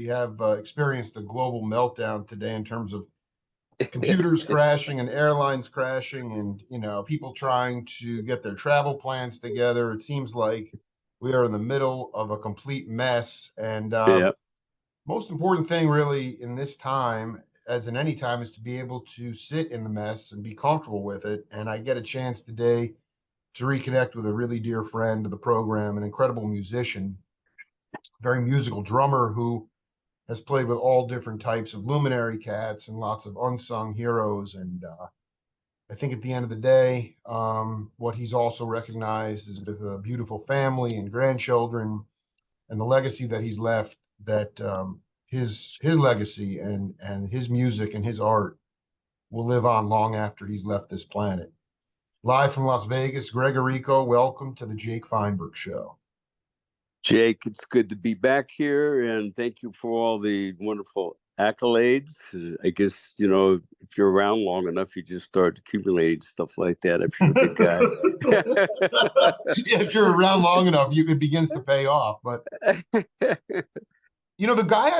We have experienced a global meltdown today in terms of computers crashing and airlines crashing and, people trying to get their travel plans together. It seems like we are in the middle of a complete mess. And Yeah. most important thing really in this time, as in any time, is to be able to sit in the mess and be comfortable with it. And I get a chance today to reconnect with a really dear friend of the program, an incredible musician, very musical drummer who has played with all different types of luminary cats and lots of unsung heroes. And I think at the end of the day, what he's also recognized is with a beautiful family and grandchildren and the legacy that he's left, that his legacy and his music and his art will live on long after he's left this planet. Live from Las Vegas, Greg Errico, welcome to the Jake Feinberg Show. Jake, it's good to be back here, and thank you for all the wonderful accolades. I guess, if you're around long enough, you just start accumulating stuff like that if you're a good guy. Yeah, if you're around long enough, it begins to pay off. But, the guy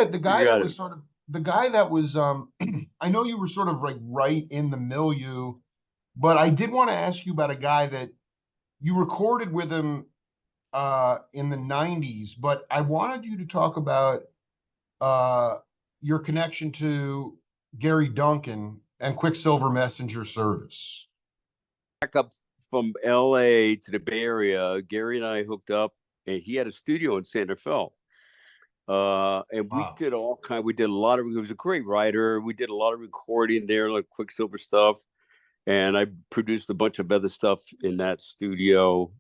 that was, I know you were sort of like right in the milieu, but I did want to ask you about a guy that you recorded with him in the 90s, but I wanted you to talk about your connection to Gary Duncan and Quicksilver Messenger Service. Back up from LA to the Bay Area, Gary and I hooked up, and he had a studio in Santa Fe. And we did he was a great writer. We did a lot of recording there, like Quicksilver stuff. And I produced a bunch of other stuff in that studio.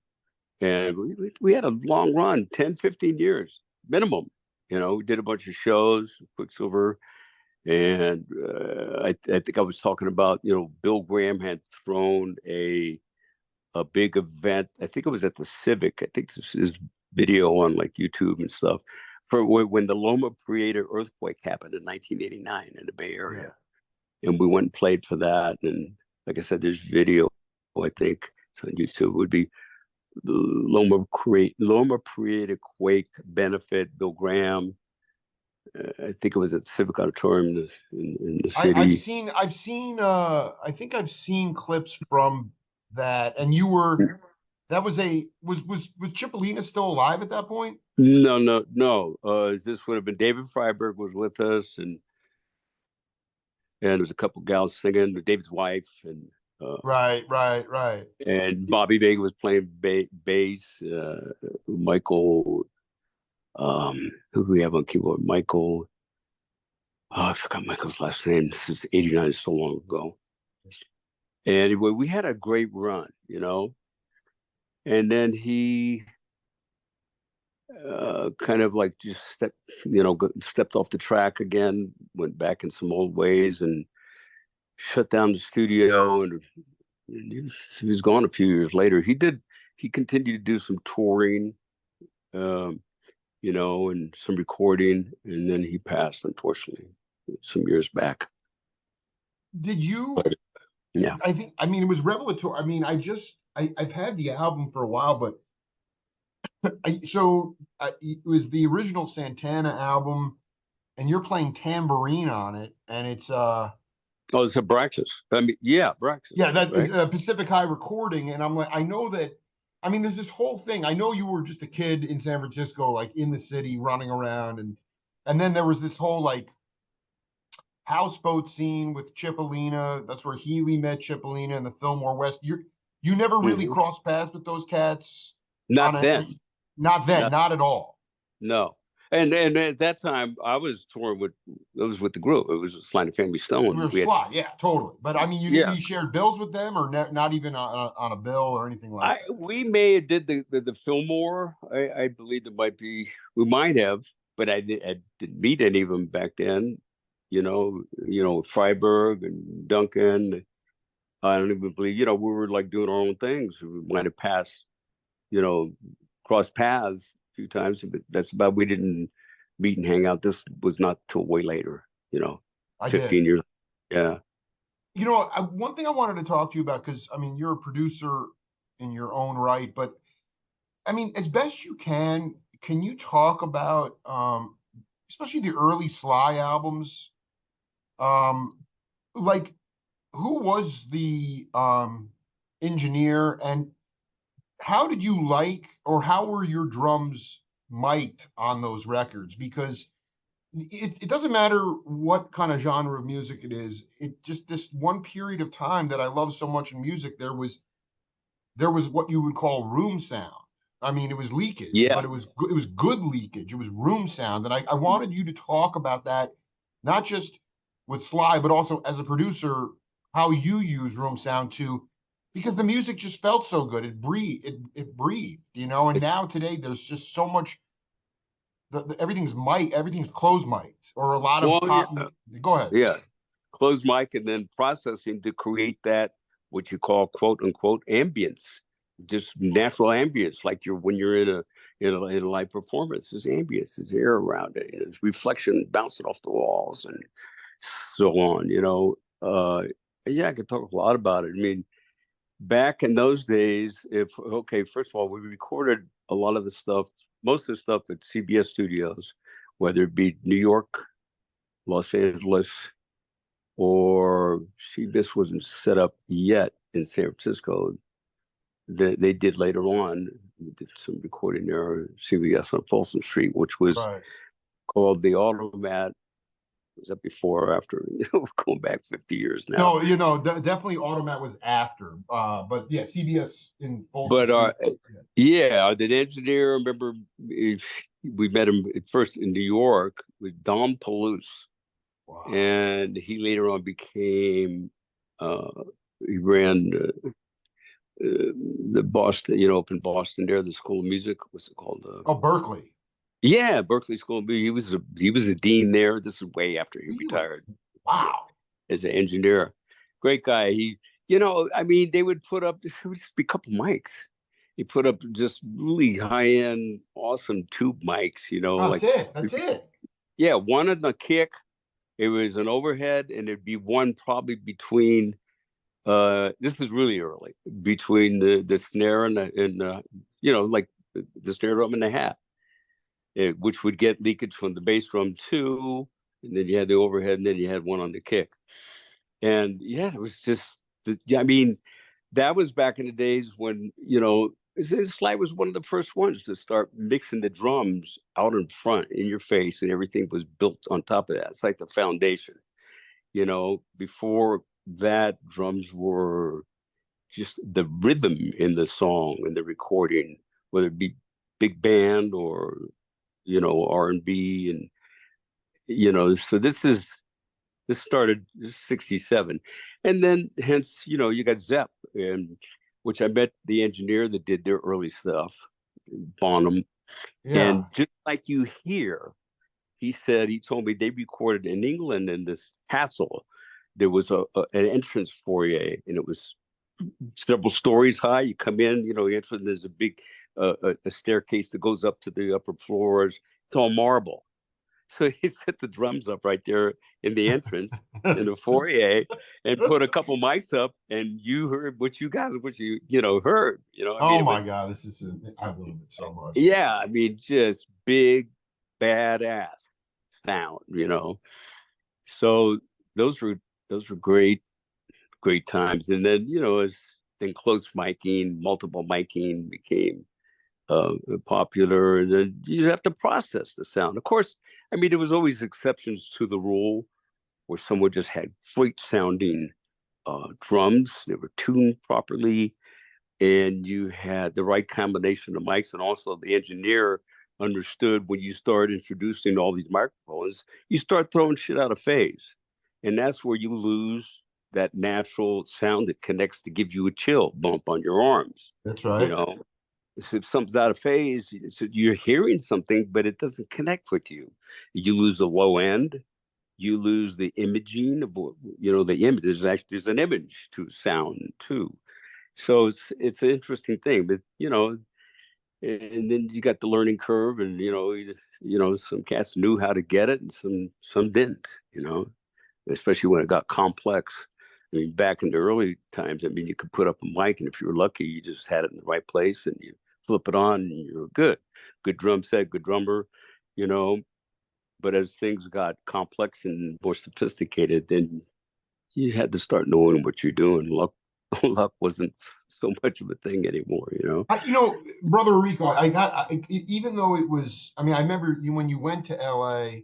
And we had a long run, 10, 15 years minimum. We did a bunch of shows, Quicksilver. And I think I was talking about, Bill Graham had thrown a big event. I think it was at the Civic. I think this is video on like YouTube and stuff for when the Loma Prieta earthquake happened in 1989 in the Bay Area. Yeah. And we went and played for that. And like I said, there's video, I think it's on YouTube. It would be Loma Prieta quake benefit, Bill Graham. I think it was at the Civic Auditorium in the city. I think I've seen clips from that. And you were, was Cipollina still alive at that point? No. This would have been David Freiberg was with us, and there was a couple gals singing, David's wife, and right. And Bobby Vega was playing bass. Michael, who do we have on keyboard? Michael. Oh, I forgot Michael's last name. This is 89, so long ago. Anyway, we had a great run, and then he kind of like just stepped off the track again, went back in some old ways, and shut down the studio, and he was gone a few years later. He continued to do some touring, and some recording, and then he passed, unfortunately, some years back. Did you? Yeah. It was revelatory. I've had the album for a while, but it was the original Santana album, and you're playing tambourine on it, and it's Oh, it's a Braxis. Braxis. Yeah, that is a Pacific High recording. And I'm like, I know that, there's this whole thing. I know you were just a kid in San Francisco, like in the city running around. And then there was this whole like houseboat scene with Cipollina. That's where Healy met Cipollina in the Fillmore West. You never really crossed paths with those cats? Not then. Not at all. No. And at that time, I was touring with the group. It was Sly and Family Stone. Sly, yeah, totally. But you shared bills with them, or not even on a bill or anything like that. We may have did the Fillmore. I believe we might have, but I didn't meet any of them back then. Freiberg and Duncan. I don't even believe. We were like doing our own things. We might have passed, crossed paths few times, but that's about. We didn't meet and hang out. This was not till way later, 15 years. Yeah. One thing I wanted to talk to you about, because you're a producer in your own right, but as best you can you talk about especially the early Sly albums. Um, like who was the engineer, and how did you like, or how were your drums mic'd on those records? Because it doesn't matter what kind of genre of music it is. It just, this one period of time that I love so much in music, there was what you would call room sound. I mean, it was leakage, but Yeah. it was good leakage. It was room sound, and I wanted you to talk about that, not just with Sly, but also as a producer, how you use room sound to, because the music just felt so good. It breathed, And now today, there's just so much. Everything's mic, everything's closed mics, or a lot of Well, yeah, pop. Go ahead. yeah. Closed mic and then processing to create that what you call quote unquote ambience, just natural ambience, like when you're in a live performance. There's ambience, there's air around it, there's reflection bouncing off the walls and so on. Yeah, I could talk a lot about it. I mean, back in those days, if okay, first of all, we recorded a lot of the stuff, most of the stuff at CBS Studios, whether it be New York, Los Angeles, or CBS wasn't set up yet in San Francisco. They did later on. We did some recording there, CBS on Folsom Street, which was Right. called the Automat. Was that before or after? Going back 50 years now. No, definitely Automat was after. But yeah, CBS in Folsom But Street. Yeah. yeah, the engineer, remember if we met him at first in New York with Don Palouse, Wow. and he later on became uh, he ran the Boston, up in Boston there, the School of Music. What's it called? Oh, Berkeley. Yeah, Berkeley School of Music. He was a dean there. This is way after he Really? retired Wow. as an engineer. Great guy. I mean, they would put up, this would just be a couple mics. He put up just really high end, awesome tube mics. That's Like it. That's it. yeah, one on the kick. It was an overhead, and it'd be one probably between. This is really early, between the snare and like the snare drum and the hat, which would get leakage from the bass drum too. And then you had the overhead, and then you had one on the kick. And yeah, it was just, I mean, that was back in the days when, Sly was one of the first ones to start mixing the drums out in front in your face, and everything was built on top of that. It's like the foundation. Before that, drums were just the rhythm in the song and the recording, whether it be big band or R&B, and so this started 67, and then hence you got Zepp, and which I met the engineer that did their early stuff, Bonham, Yeah. and just like you hear, he told me they recorded in England in this castle. There was an entrance foyer, and it was several stories high. You come in, you enter, and there's a big a staircase that goes up to the upper floors. It's all marble. So he set the drums up right there in the entrance in the foyer and put a couple mics up, and you heard what you heard. I mean, Oh it my was, God, I love it so much. yeah, I mean, just big badass sound. So those were those were great times. And then, as then close miking, multiple miking became popular, and then you have to process the sound. Of course, I mean, there was always exceptions to the rule where someone just had great sounding drums. They were tuned properly, and you had the right combination of mics, and also the engineer understood when you start introducing all these microphones, you start throwing shit out of phase, and that's where you lose that natural sound that connects to give you a chill bump on your arms. That's You right. know, if something's out of phase, so you're hearing something, but it doesn't connect with you. You lose the low end. You lose the imaging of the image. There's an image to sound too. So it's an interesting thing, but and then you got the learning curve, and some cats knew how to get it, and some didn't. Especially when it got complex. I mean, back in the early times, I mean, you could put up a mic, and if you were lucky, you just had it in the right place, and you flip it on, and you're good. Good drum set, good drummer, you know. But as things got complex and more sophisticated, then you had to start knowing what you're doing. Luck wasn't so much of a thing anymore, you know. Brother Rico, even though it was, I mean, I remember you when you went to LA.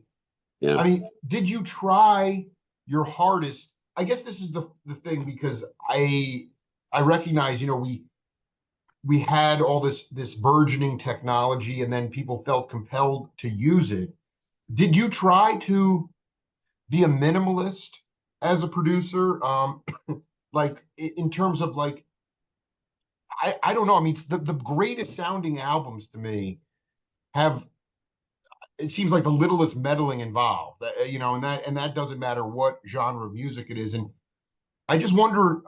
Yeah. I mean, did you try your hardest? I guess this is the thing because I recognize, we had all this burgeoning technology, and then people felt compelled to use it. Did you try to be a minimalist as a producer? Like in terms of like, I don't know. I mean, the greatest sounding albums to me have, it seems like, the littlest meddling involved, and that doesn't matter what genre of music it is. And I just wonder,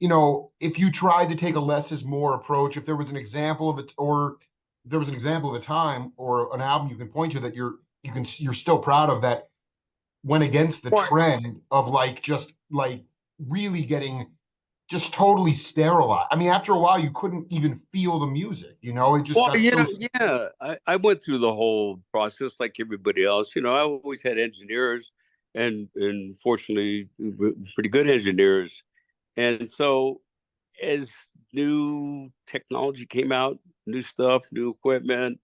if you tried to take a less is more approach, if there was an example of it, or there was an example of a time or an album you can point to that you're still proud of, that went against the Well, trend of like just like really getting just totally sterilized. I mean, after a while, you couldn't even feel the music. It just well, got so. yeah. I went through the whole process like everybody else. I always had engineers, and fortunately, pretty good engineers. And so, as new technology came out, new stuff, new equipment,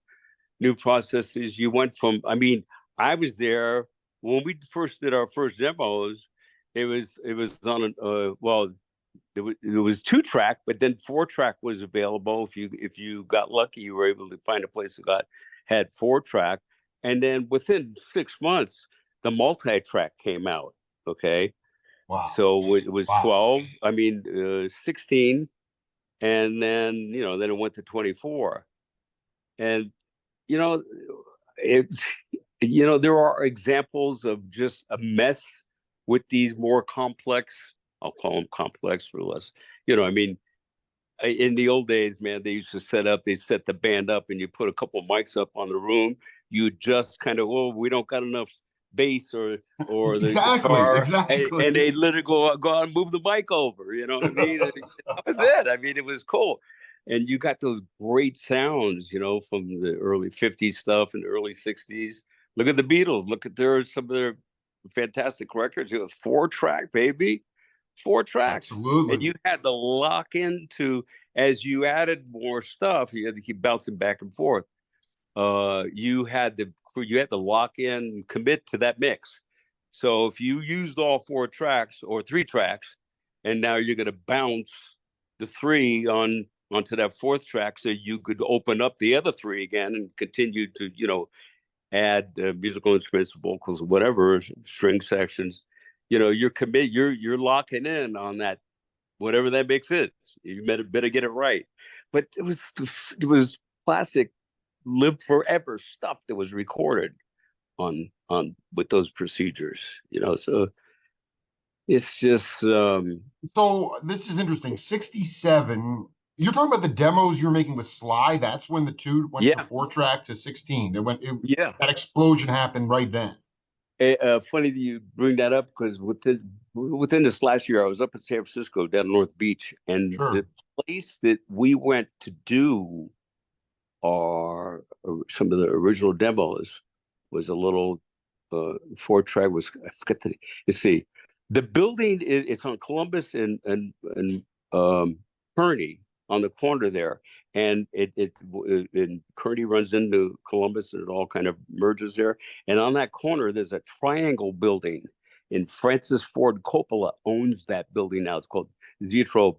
new processes, you went from. I mean, I was there when we first did our first demos. It was on well, it was 2-track, but then 4-track was available. If you got lucky, you were able to find a place that had 4-track, and then within 6 months, the multi-track came out. Okay, Wow. so it was Wow. 12. I mean, 16, and then it went to 24, and you know, it. There are examples of just a mess with these more complex. I'll call them complex for less. I mean, in the old days, man, they set the band up and you put a couple of mics up on the room. You just kind of, oh, we don't got enough bass or the Exactly. guitar, and Exactly. they literally go out and move the mic over. You know what I mean? And that was it. I mean, it was cool. And you got those great sounds, from the early 50s stuff and the early 60s. Look at the Beatles. Look at some of their fantastic records. You have 4-track, baby, 4 tracks, and Absolutely. you had to lock into, as you added more stuff, you had to keep bouncing back and forth. You had to lock in, commit to that mix. So if you used all 4 tracks or 3 tracks, and now you're going to bounce the three onto that fourth track, so you could open up the other three again and continue to add musical instruments, vocals, whatever, string sections. You're locking in on that, whatever that mix is. You better get it right. But it was classic, live forever stuff that was recorded on with those procedures. So it's just So this is interesting. 67. You're talking about the demos you were making with Sly. That's when the two went from yeah, 4-track to 16. yeah. That explosion happened right then. Funny that you bring that up, because within this last year, I was up in San Francisco, down North Beach, and the Sure. place that we went to do some of the original demos was a little 4-track. I forget let's see, the building it's on Columbus and Kearny, on the corner there, and and Kearny runs into Columbus, and it all kind of merges there. And on that corner, there's a triangle building, and Francis Ford Coppola owns that building now. It's called Zetro.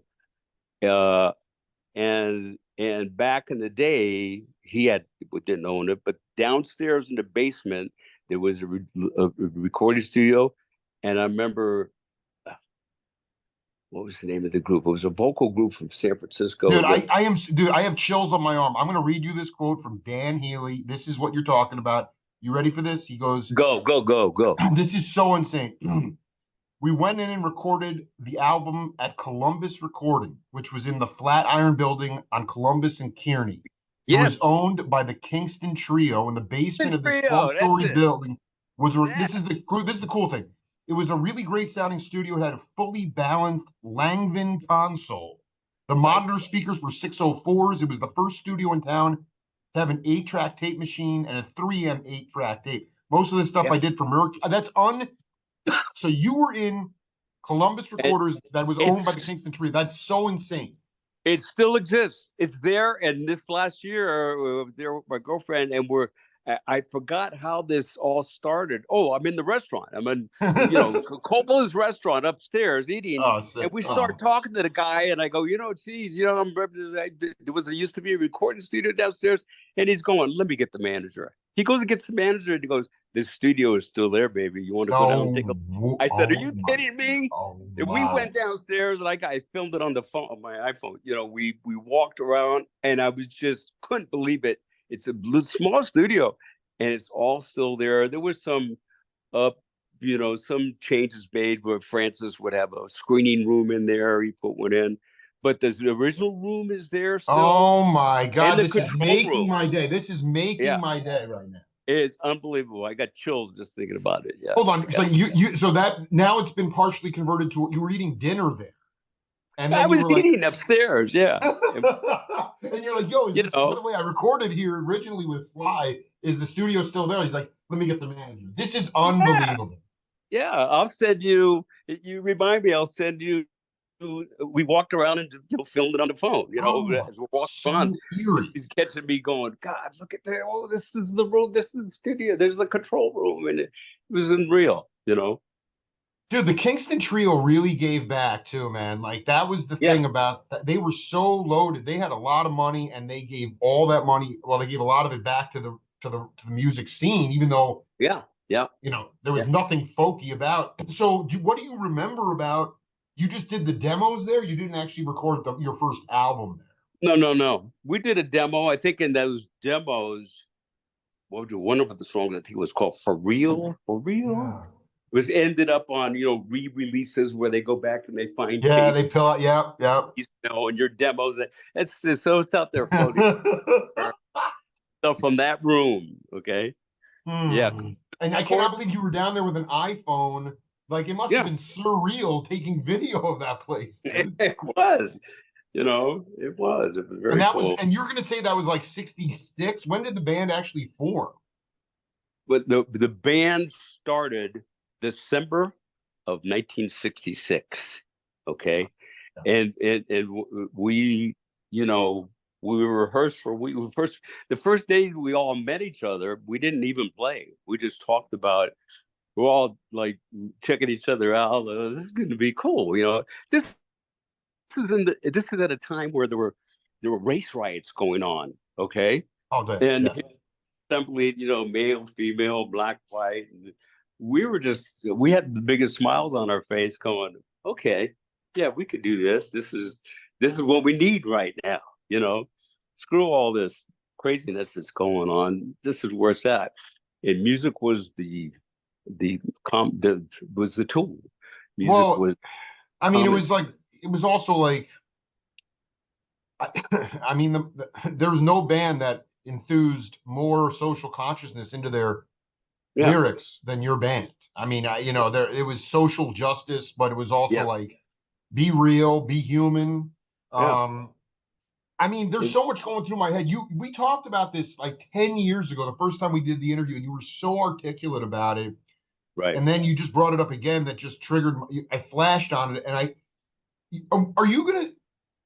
Uh, and back in the day, didn't own it, but downstairs in the basement there was a recording studio, and I remember, what was the name of the group? It was a vocal group from San Francisco Dude, that. I have chills on my arm. I'm going to read you this quote from Dan Healy. This is what you're talking about. You ready for this? He goes, Go, go, go, go. "This is so insane." We went in and recorded the album at Columbus Recording, which was in the Flatiron Building on Columbus and Kearny. It was Yes, owned by the Kingston Trio. In the basement of this Trio. That's 12-story it. building Yeah. this is the cool thing. It was a really great sounding studio. It had a fully balanced Langvin console. The Right. monitor speakers were 604s. It was the first studio in town to have an 8-track tape machine and a 3M 8-track tape. Most of the stuff Yeah. I did for Mercury. That's So you were in Columbus And Recorders that was owned by the it's Kingston Trio. That's so insane. it still exists. It's there. And this last year, I was there with my girlfriend, and I forgot how this all started. Oh, I'm in the restaurant. I'm in, Coppola's restaurant upstairs eating. Oh, And sick. we start Oh, talking to the guy, and I go, geez, there used to be a recording studio downstairs. And he's going, let me get the manager. He goes and gets the manager, and he goes, the studio is still there, baby. You want to go down and take a look? I said, are oh you my, kidding me? oh And we wow. went downstairs, and I filmed it on the phone, on my iPhone. We walked around, and I was just couldn't believe it. It's a small studio, and it's all still there. There was uh, some changes made where Francis would have a screening room in there. He put one in, but the original room is there still, Oh my and God, the this is control making room. my day. This is making Yeah, my day right now. it's unbelievable. I got chills just thinking about it. Yeah, Hold on. So yeah. so that now it's been partially converted to you were eating dinner there. And I then you was were like, eating upstairs. Yeah, and, and you're like, yo, is you this, by know. the way, I recorded here originally with Sly. Is the studio still there? He's like, let me get the manager. This is Yeah, unbelievable. yeah, I'll send you. You remind me. I'll send you. We walked around and filmed it on the phone. Oh, As we're walking around, so eerie. he's catching me going, God, look at that! Oh, this is the room. This is the studio. There's the control room, and it was unreal. Dude, the Kingston Trio really gave back too, man. Like that was the Yeah, thing about they were so loaded. They had a lot of money and they gave all that money. Well, they gave a lot of it back to the music scene, even though yeah, yeah, there was yeah. nothing folky about. So, what do you remember about? You just did the demos there. You didn't actually record your first album there. No, no, no. We did a demo. I think in those demos, one of the songs I think was called "For Real." For real. Yeah. Was ended up on re-releases where they go back and they find Yeah, tapes, they fill out. Yeah, yeah. and your demos. It's just, so it's out there floating. So from that room, okay, yeah, And I cannot record, believe you were down there with an iPhone. Like it must have yeah, been surreal taking video of that place, dude. it was, it was And very that was, cool. and you're gonna say that was like '66. When did the band actually form? But the band started December of 1966, okay, and we, we rehearsed we were first the first day we all met each other. We didn't even play. We just talked about. We're all like checking each other out. This is going to be cool, This this is at a time where there were race riots going on, okay, All day. and Yeah. assembly, male, female, black, white. And we had the biggest smiles on our face going, okay, yeah, we could do this. This is what we need right now, you know. Screw all this craziness that's going on. This is where it's at. And music was the tool. Music Well, was I mean, common. it was also like, I mean, there was no band that enthused more social consciousness into their Yeah, lyrics than your band. I mean, there it was social justice, but it was also yeah, like be real, be human. yeah. Um, I mean, there's It- so much going through my head. We talked about this like 10 years ago, the first time we did the interview, and you were so articulate about it. right. And then you just brought it up again that just triggered I flashed on it. And are you gonna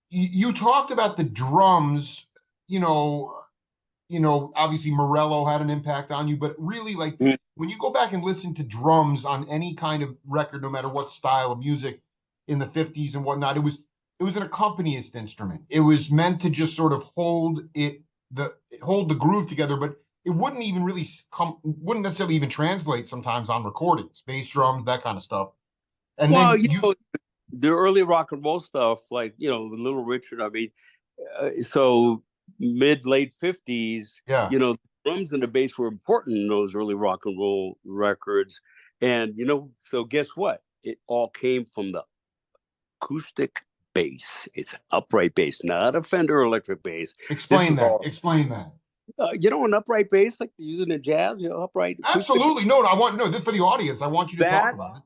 you talked about the drums, you know, obviously Morello had an impact on you, but really like Mm, when you go back and listen to drums on any kind of record, no matter what style of music in the 50s and whatnot, it was an accompanist instrument. It was meant to just sort of hold the groove together, but it wouldn't necessarily even translate sometimes on recordings, bass drums, that kind of stuff. And Well, then you the early rock and roll stuff, like Little Richard. I mean, so mid late 50s. yeah. Drums and the bass were important in those early rock and roll records, and so guess what? It all came from the acoustic bass. It's upright bass, not a Fender electric bass. This is Explain that. all, Explain that. an upright bass like they're using in jazz. Upright acoustic. Absolutely. No, I want no this for the audience. I want you to talk That about it.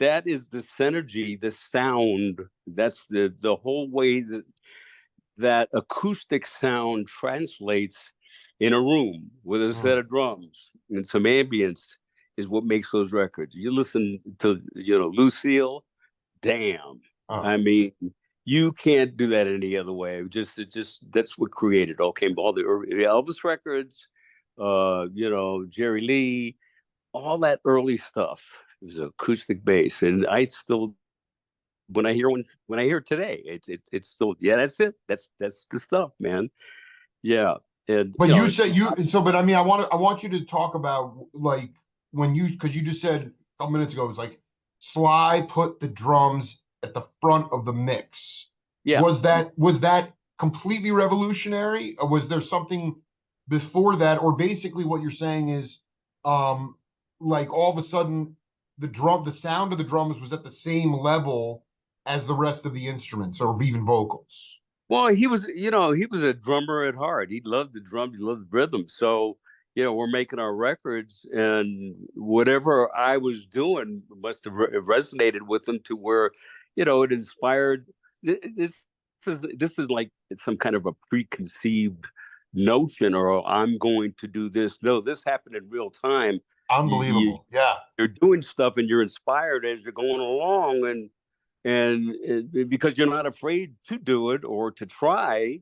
that is the synergy, the sound. That's the whole way that acoustic sound translates in a room with a set Mm. of drums and some ambience is what makes those records. You listen to, Lucille, damn. Oh. I mean, you can't do that any other way. It just that's what created all the Elvis records, Jerry Lee, all that early stuff. It was acoustic bass, and I still when I hear it today, it's still, yeah, that's it. That's the stuff, man. Yeah, and But you said you so, but I mean, I want you to talk about like when you because you just said a couple minutes ago, it was like Sly put the drums at the front of the mix. yeah. Was that completely revolutionary, or was there something before that? Or basically, what you're saying is, um, like all of a sudden, the sound of the drums was at the same level as the rest of the instruments, or even vocals. Well, he was a drummer at heart. He loved the drums, he loved the rhythm. So, we're making our records, and whatever I was doing must have resonated with him to where, it inspired. This is like some kind of a preconceived notion, or I'm going to do this. No, this happened in real time. You, Unbelievable. Yeah. you're doing stuff, and you're inspired as you're going along, and because you're not afraid to do it or to try,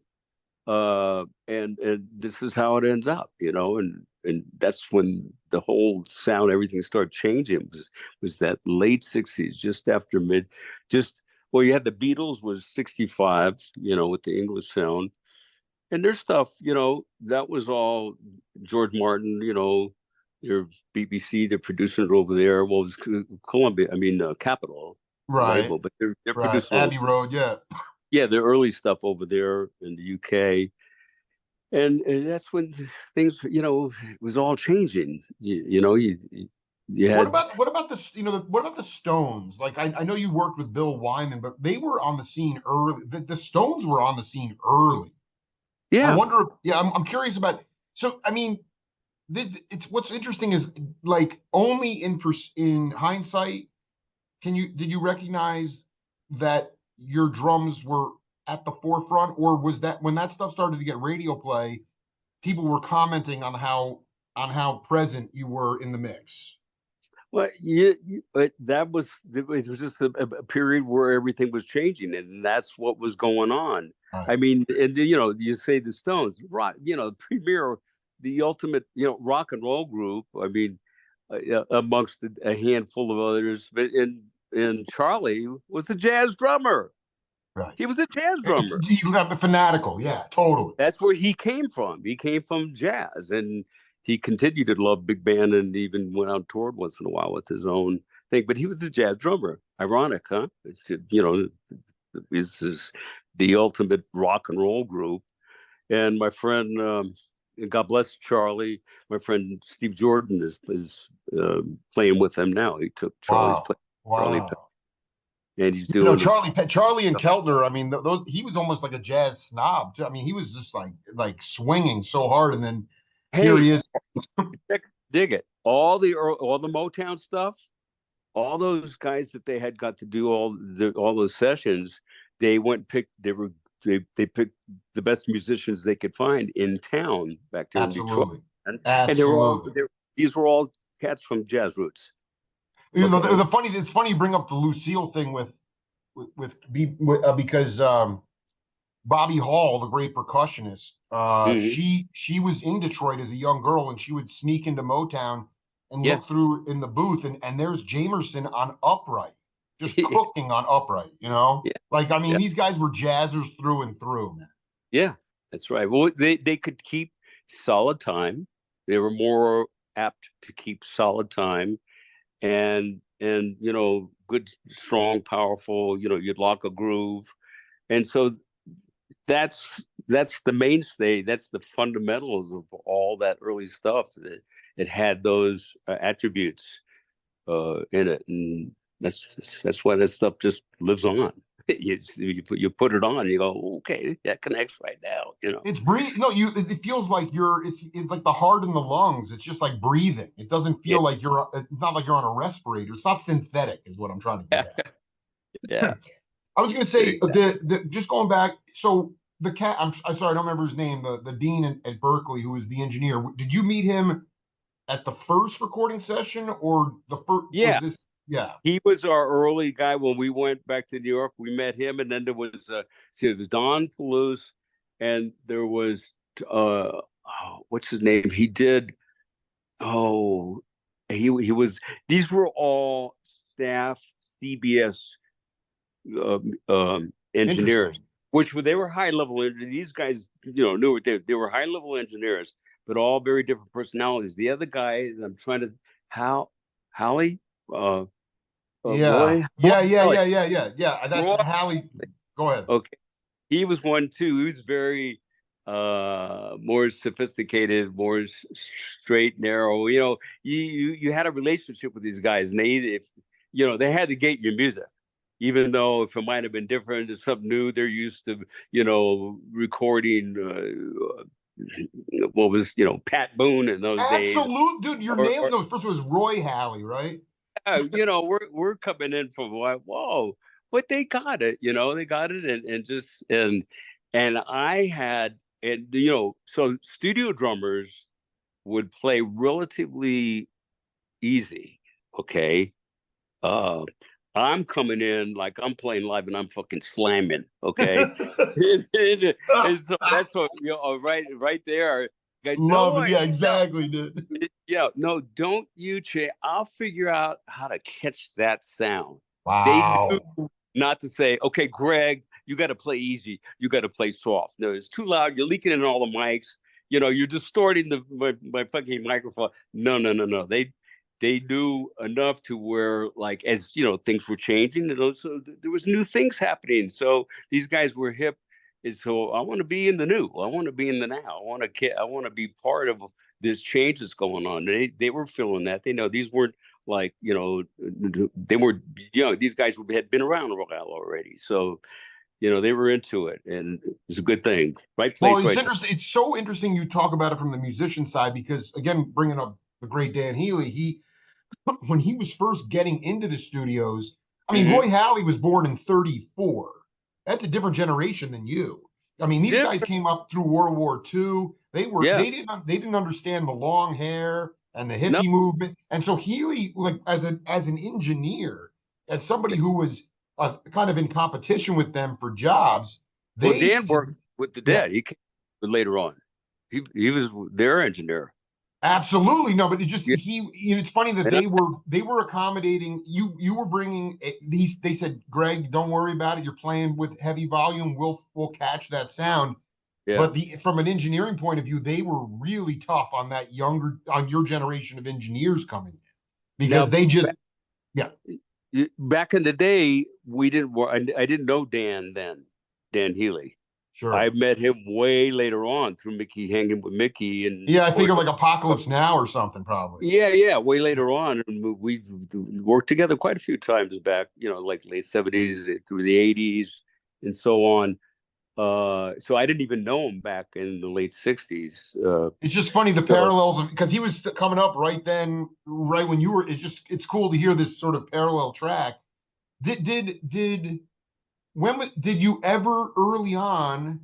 and this is how it ends up, and that's when the whole sound, everything started changing. Was that late 60s, just after just well, you had the Beatles was 65, with the English sound, and their stuff, that was all George Martin, your BBC, they're producing it over there. Well, it was Columbia, I mean, Capitol, the Right. label, but they're Right. producing Abbey Road. Yeah. yeah, the early stuff over there in the UK. And that's when things, it was all changing. You What had, about what about the Stones? Like I know you worked with Bill Wyman, but they were on the scene early. The Stones were on the scene early. I yeah. wonder. Yeah, I'm curious about. So I mean, it's what's interesting is like only in hindsight did you recognize that your drums were at the forefront, or was that when that stuff started to get radio play, people were commenting on how present you were in the mix? Well, but it was just a period where everything was changing, and that's what was going on. Right. I mean, and you say the Stones, rock, premier, the ultimate, rock and roll group. I mean, amongst a handful of others, but and Charlie was the jazz drummer. Right. He was a jazz drummer. You have the fanatical, yeah, totally. That's where he came from. He came from jazz, and he continued to love big band, and even went out toured once in a while with his own thing. But he was a jazz drummer. Ironic, huh? This is the ultimate rock and roll group. And my friend, God bless Charlie, my friend Steve Jordan is playing with them now. He took Charlie's Wow, place, Charlie, wow. and he's doing it. Charlie and Keltner. I mean, those, he was almost like a jazz snob. I mean, he was just like swinging so hard, and then here Hey, he is. dig it. All the Motown stuff, all those guys that they had got to do all those sessions, they went picked they picked the best musicians they could find in town back there in Detroit, Absolutely, and they were all absolutely. these were all cats from jazz roots. You know, Okay. it's funny you bring up the Lucille thing because Bobby Hall, the great percussionist, Hmm. she was in Detroit as a young girl, and she would sneak into Motown and Yeah. look through in the booth, and there's Jamerson on upright, just cooking on upright. Yeah. Like I mean, Yeah. these guys were jazzers through and through, man. Yeah. That's right. Well, they could keep solid time. They were more apt to keep solid time, and good, strong, powerful. You'd lock a groove, and so that's the mainstay. That's the fundamentals of all that early stuff. That it had those attributes in it, and that's why that stuff just lives on. You put it on, you go, okay, that connects right now. It's breathe. No, it feels like it's like the heart in the lungs. It's just like breathing. It doesn't Yeah, feel like it's not like you're on a respirator. It's not synthetic, is what I'm trying to get yeah, at. yeah. I was going to say just going back. So the cat. I'm sorry, I don't remember his name. The dean at Berkeley, who was the engineer. Did you meet him at the first recording session, or the first? Yeah, Was this? Yeah, he was our early guy when we went back to New York. We met him, and then there was see, it was Don Palouse, and there was what's his name? He did oh he was these were all staff CBS engineers, interesting. which were they were high level engineers. These guys, knew what they were high level engineers, but all very different personalities. The other guys, I'm trying to how Hallie, Yeah, Roy, yeah, yeah, Hallie, yeah, yeah, yeah, yeah. That's Roy. Hallie. Go ahead. Okay, he was one too. He was very more sophisticated, more straight, narrow. You had a relationship with these guys, and they had to get your music, even though if it might have been different, it's something new. They're used to recording. What was Pat Boone in those days, Absolute, dude. Your or, name. or No, first was Roy Hallie, right? we're coming in from like, whoa, but they got it, they got it, and just and I had and so studio drummers would play relatively easy, okay. Uh, I'm coming in like I'm playing live and I'm fucking slamming, okay. And so that's what right there. I Love no, it. Yeah, exactly, dude. yeah, no, don't you change. I'll figure out how to catch that sound. They knew Wow. not to say, okay, Greg, you got to play easy. You got to play soft. No, it's too loud. You're leaking in all the mics. You're distorting my fucking microphone. No, no, no, no. They knew enough to where, like, as things were changing, and also there was new things happening. So these guys were hip. And so I want to be in the new. I want to be in the now. I want to be part of this change that's going on. They were feeling that. They know these weren't like they were these guys had been around a while already, so they were into it, and it was a good thing. Right Well, place, it's right time. interesting. It's so interesting you talk about it from the musician side because, again, bringing up the great Dan Healy, when he was first getting into the studios, I mean, Mm-hmm. Roy Hallie was born in 34. That's a different generation than you. I mean, these guys Different, came up through World War II. yeah. They didn't understand the long hair and the No, hippie movement. And so Healy, like as an engineer, as somebody who was kind of in competition with them for jobs, well, they Dan worked with the yeah, Dead. He came later on. He was their engineer. absolutely no, but it just Yeah, it's funny that and I, they were accommodating you. You were bringing these. They said, Greg, don't worry about it. You're playing with heavy volume. We'll catch that sound. yeah. But from an engineering point of view, they were really tough on your generation of engineers coming in because Now, they just yeah, back in the day, we didn't. I didn't know Dan then, Dan Healy. I sure. met him way later on through Mickey, hanging with Mickey, and Yeah, of I course, figure like Apocalypse Now or something probably. yeah, way later on, and we worked together quite a few times back, like late '70s through the '80s and so on. So I didn't even know him back in the late '60s. It's just funny the So parallels of because he was coming up right then, right when you were. It's cool to hear this sort of parallel track. Did did you ever early on?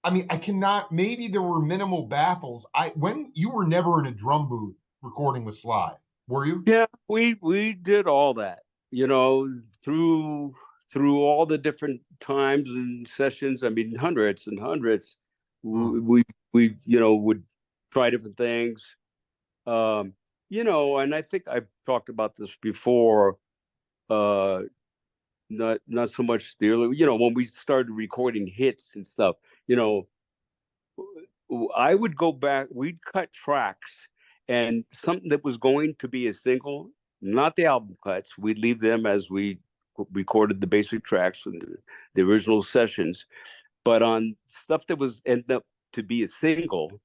I mean, I cannot. Maybe there were minimal baffles. When you were never in a drum booth recording with Sly, were you? yeah, we did all that, you know, through all the different times and sessions. I mean, hundreds and hundreds. Hmm. We would try different things. Um, and I think I've talked about this before. Uh, not so much the early, when we started recording hits and stuff. You know, I would go back. We'd cut tracks, and something that was going to be a single, not the album cuts. We'd leave them as we recorded the basic tracks and the original sessions. But on stuff that was ended up to be a single,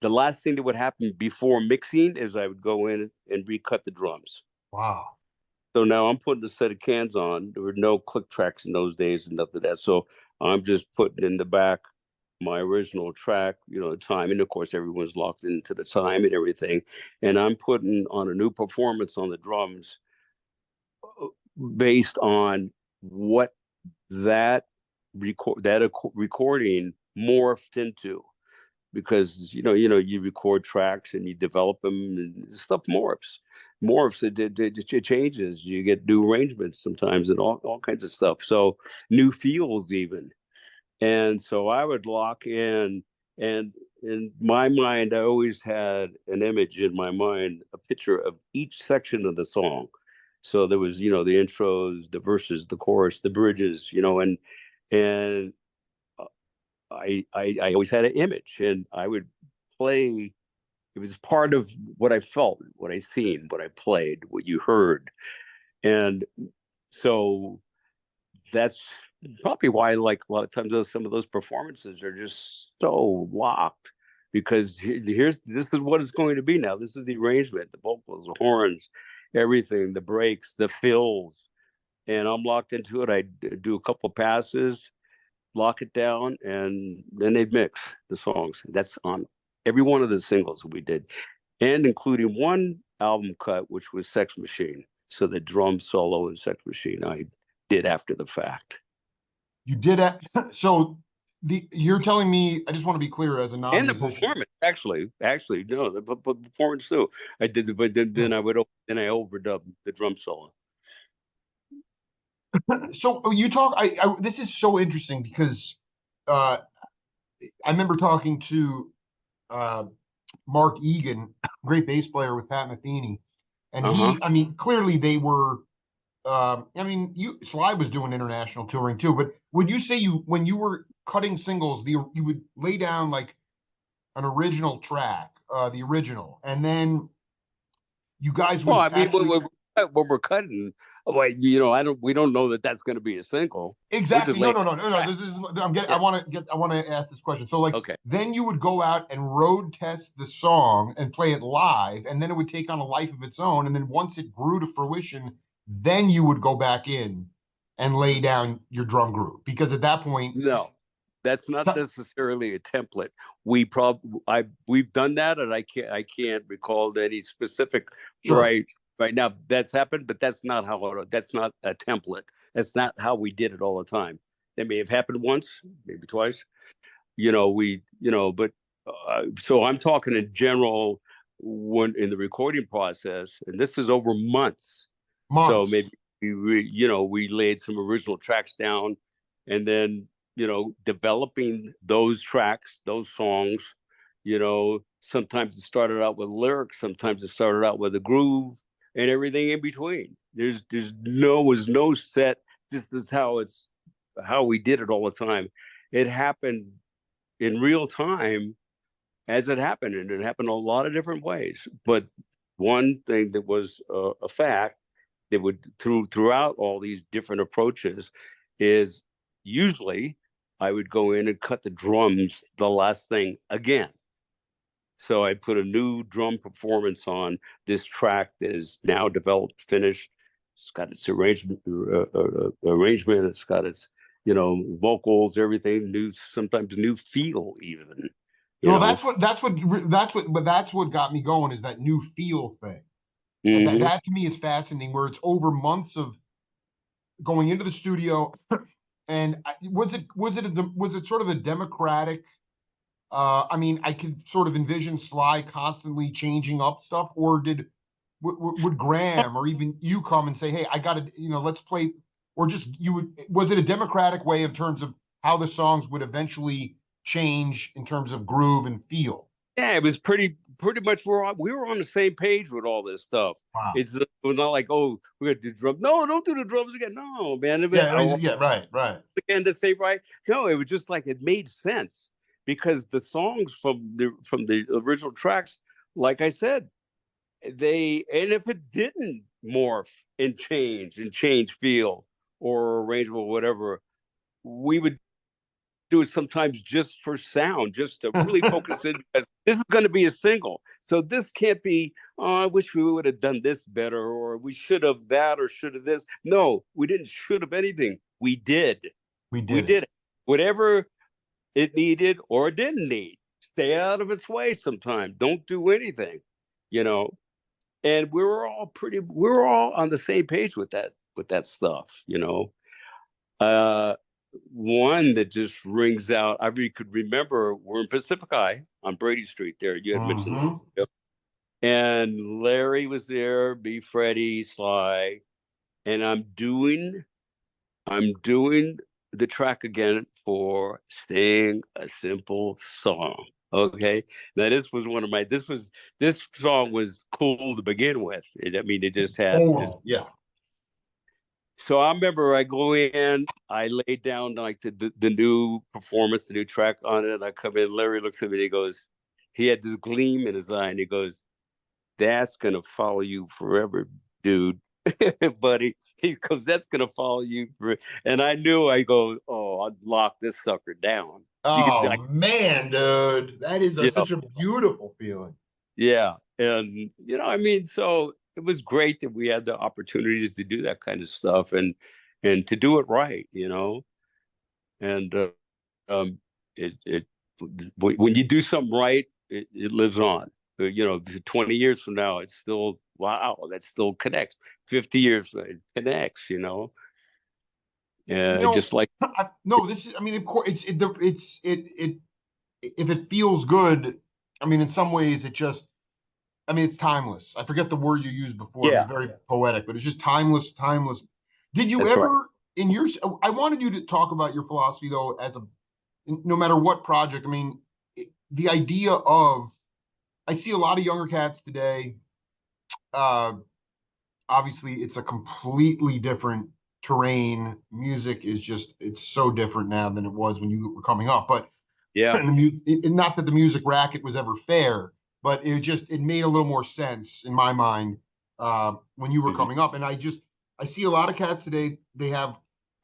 the last thing that would happen before mixing is I would go in and recut the drums. Wow. So now I'm putting a set of cans on. There were no click tracks in those days and nothing of that. So I'm just putting in the back my original track, the time. And of course, everyone's locked into the time and everything. And I'm putting on a new performance on the drums based on what that recording morphed into, because you record tracks and you develop them, and stuff morphs. It changes. You get new arrangements sometimes, and all kinds of stuff. So new feels even. And so I would lock in, and in my mind, I always had an image in my mind, a picture of each section of the song. So there was, the intros, the verses, the chorus, the bridges, and I always had an image, and I would play. It was part of what I felt, what I seen, what I played, what you heard, and so that's probably why, like, a lot of times some of those performances are just so locked, because this is what it's going to be now. This is the arrangement, the vocals, the horns, everything, the breaks, the fills, and I'm locked into it. I do a couple of passes, lock it down, and then they'd mix the songs. That's on every one of the singles we did, and including one album cut, which was Sex Machine. So the drum solo in Sex Machine I did after the fact. You did it. So you're telling me, I just want to be clear as a And the non-musician. performance, actually, no, the performance too. I did, but then I overdubbed the drum solo. So you talk, this is so interesting because uh, I remember talking to uh, Mark Egan, great bass player with Pat Metheny, and Uh-huh. I mean, clearly they were. I mean, Sly was doing international touring too, but would you say when you were cutting singles, you would lay down like an original track, the original, and then you guys Well, would I mean, actually when we're cutting, like, we don't know that that's going to be a single. We're just exactly no laying no down no no no. tracks. This is I'm getting. Yeah. I want to ask this question. So like Okay. then you would go out and road test the song and play it live, and then it would take on a life of its own. And then once it grew to fruition, then you would go back in and lay down your drum groove because at that point, No, that's not necessarily a template. We've done that, and I can't recall any specific sure. right now that's happened, but that's not a template. That's not how we did it all the time. That may have happened once, maybe twice. But so I'm talking in general when in the recording process, and this is over months. So Months. maybe we laid some original tracks down, and then developing those tracks, those songs. Sometimes it started out with lyrics, sometimes it started out with a groove, and everything in between. Was no set. This is how we did it all the time. It happened in real time as it happened, and it happened a lot of different ways. But one thing that was a fact that would throughout all these different approaches is usually I would go in and cut the drums the last thing again. So I put a new drum performance on this track that is now developed, finished. It's got its arrangement. It's got its vocals, everything new, sometimes new feel even. You No, know. that's what got me going is that new feel thing. And Hmm. that to me is fascinating where it's over months of going into the studio and was it sort of a democratic I mean I could sort of envision Sly constantly changing up stuff or would Graham or even you come and say hey I got to let's play or just you would was it a democratic way in terms of how the songs would eventually change in terms of groove and feel? Yeah, it was pretty much we were on the same page with all this stuff. Wow. It was not like, oh, we're gonna do drums. No, don't do the drums again. No, man. Yeah, it was, yeah, right, right. Again to say right. No, it was just like it made sense because the songs from the original tracks, like I said, and if it didn't morph and change feel or arrangement or whatever, we would do it sometimes just for sound, just to really focus in because this is going to be a single. So this can't be, oh, I wish we would have done this better, or we should have that, or should have this. No, we didn't should have anything. We did. We We did it. did it. Whatever it needed or didn't need. Stay out of its way sometimes. Don't do anything, you know. And we were all on the same page with that stuff. Uh one that just rings out. Could remember we're in Pacific High on Brady Street there. You had mentioned that. Mm-hmm. Yep. And Larry was there, B. Freddie, Sly, and I'm doing the track again for Sing a Simple Song. Okay. Now this song was cool to begin with. I mean, it just had this. Total. Yeah. So I remember I go in, I lay down like the new performance, the new track on it. I come in, Larry looks at me and he goes, he had this gleam in his eye and he goes, "That's gonna follow you forever, dude." Buddy, he goes, "That's gonna follow you for," and I knew. I go, "Oh, I'd lock this sucker down." You could say, Oh man, dude, that is you know, such a beautiful feeling. yeah, and I mean, so it was great that we had the opportunities to do that kind of stuff and to do it right, and um, it when you do something right, it lives on. 20 years from now, it's still wow, that still connects. 50 years, it connects. You Just know, like no, this is. I mean, of course, it. If it feels good, I mean, in some ways, it just. I mean, it's timeless. I forget the word you used before. It was yeah, very poetic, but it's just timeless, timeless. Did you that's right. ever, in your? I wanted you to talk about your philosophy, though, as a no matter what project. I mean, the idea of. I see a lot of younger cats today. Uh, Obviously, it's a completely different terrain. Music is just it's so different now than it was when you were coming up. But Yeah. not that the music racket was ever fair, but it made a little more sense in my mind when you were Mhm. coming up. And I see a lot of cats today. They have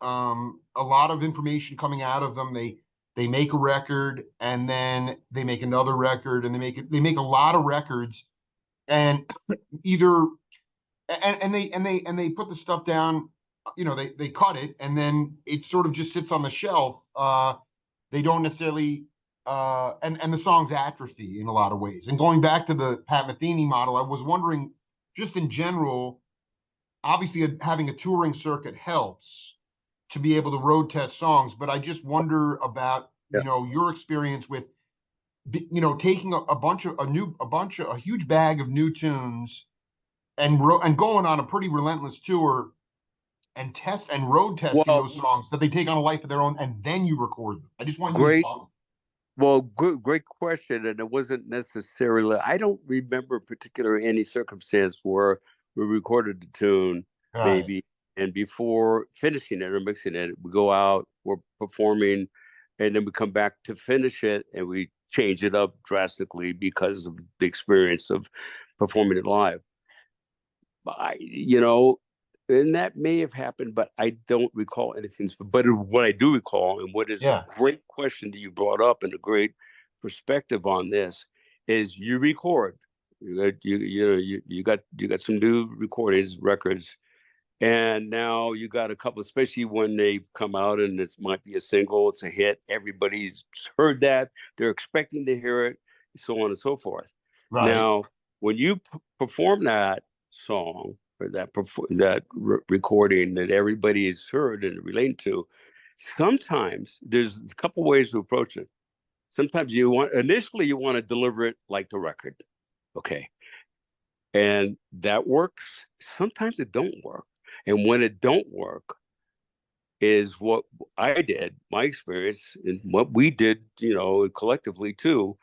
a lot of information coming out of them. They make a record and then they make another record and they make a lot of records and either and they put the stuff down. They cut it and then it sort of just sits on the shelf. They don't necessarily and the songs atrophy in a lot of ways. And going back to the Pat Metheny model, I was wondering, just in general, obviously having a touring circuit helps to be able to road test songs, but I just wonder about Yeah. your experience with taking a huge bag of new tunes and going on a pretty relentless tour and road testing Well, those songs that they take on a life of their own, and then you record them. I just want you to great. talk. Well, great question, and it wasn't necessarily. I don't remember particular any circumstance where we recorded the tune, All right. maybe, and before finishing it or mixing it, we go out, we're performing, and then we come back to finish it, and we change it up drastically because of the experience of performing it live. And that may have happened, but I don't recall anything. But what I do recall, and what is a Yeah. great question that you brought up, and a great perspective on this, is you record. You got some new recordings, records, and now you got a couple, especially when they've come out and it might be a single, it's a hit. Everybody's heard that. They're expecting to hear it, so on and so forth. Right. Now, when you perform that song or that recording that everybody has heard and relating to, sometimes there's a couple ways to approach it. Sometimes initially you want to deliver it like the record. Okay. And that works. Sometimes it don't work. And when it don't work is what I did, my experience, and what we did, collectively too.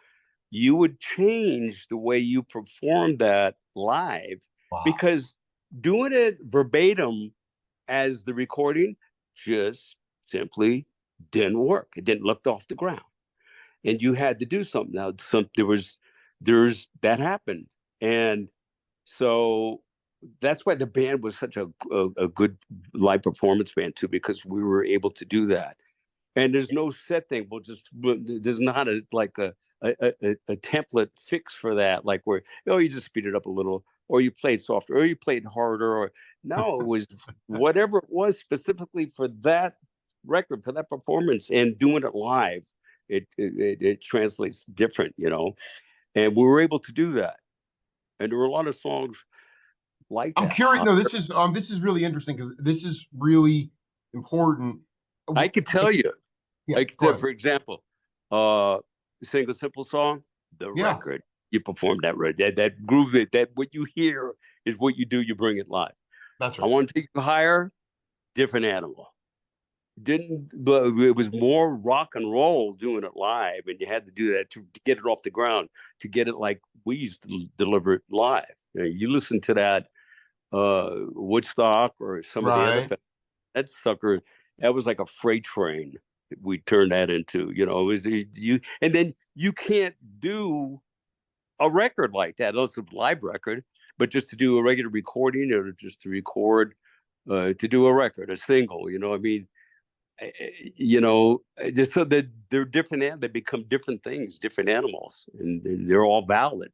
You would change the way you perform that live Wow. because doing it verbatim as the recording just simply didn't work. It didn't lift off the ground. And you had to do something. Now there's that happened. And so that's why the band was such a good live performance band too, because we were able to do that. And there's no set thing. There's not a template fix for that. Like where you just speed it up a little, or you played softer, or you played harder, or no, it was whatever it was specifically for that record, for that performance, and doing it live. It translates different. And we were able to do that. And there were a lot of songs like I'm that. curious. No, this is really interesting because this is really important. I could tell you. Yeah, Like, go ahead. for example, uh, Single Simple Song, the Yeah, record, you perform that right. That groove, that what you hear is what you do. You bring it live. that's I right. want to take you higher, different animal. Didn't, but it was more rock and roll doing it live, and you had to do that to get it off the ground, to get it like we used to deliver it live. You listen to that Woodstock or some of the other, Right. that sucker, that was like a freight train. We turned that into, it was you, and then you can't do a record like that. It's a live record, but just to do a regular recording or just to record, to do a record, a single, I mean, just so that they're different, they become different things, different animals, and they're all valid,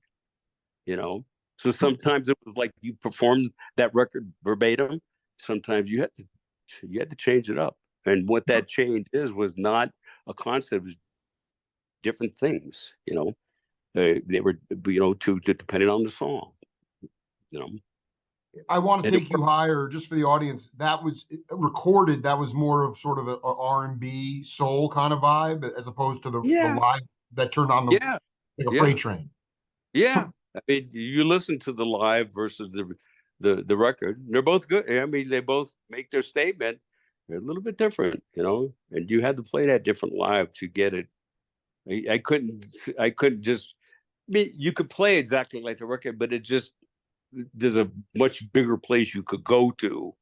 you know. So sometimes it was like you performed that record verbatim. Sometimes you had to change it up, and what that change was not a concept, it was different things. They were, to depending on the song, you know, I want to and it take you worked. higher just for the audience. That was recorded. That was more of sort of a R&B soul kind of vibe, as opposed to the Yeah, live that turned on the yeah, like a freight yeah, train. yeah. I mean, you listen to the live versus the record. They're both good. I mean, they both make their statement. They're a little bit different, and you had to play that different live to get it. I couldn't just. I mean, you could play exactly like the record, but it just there's a much bigger place you could go to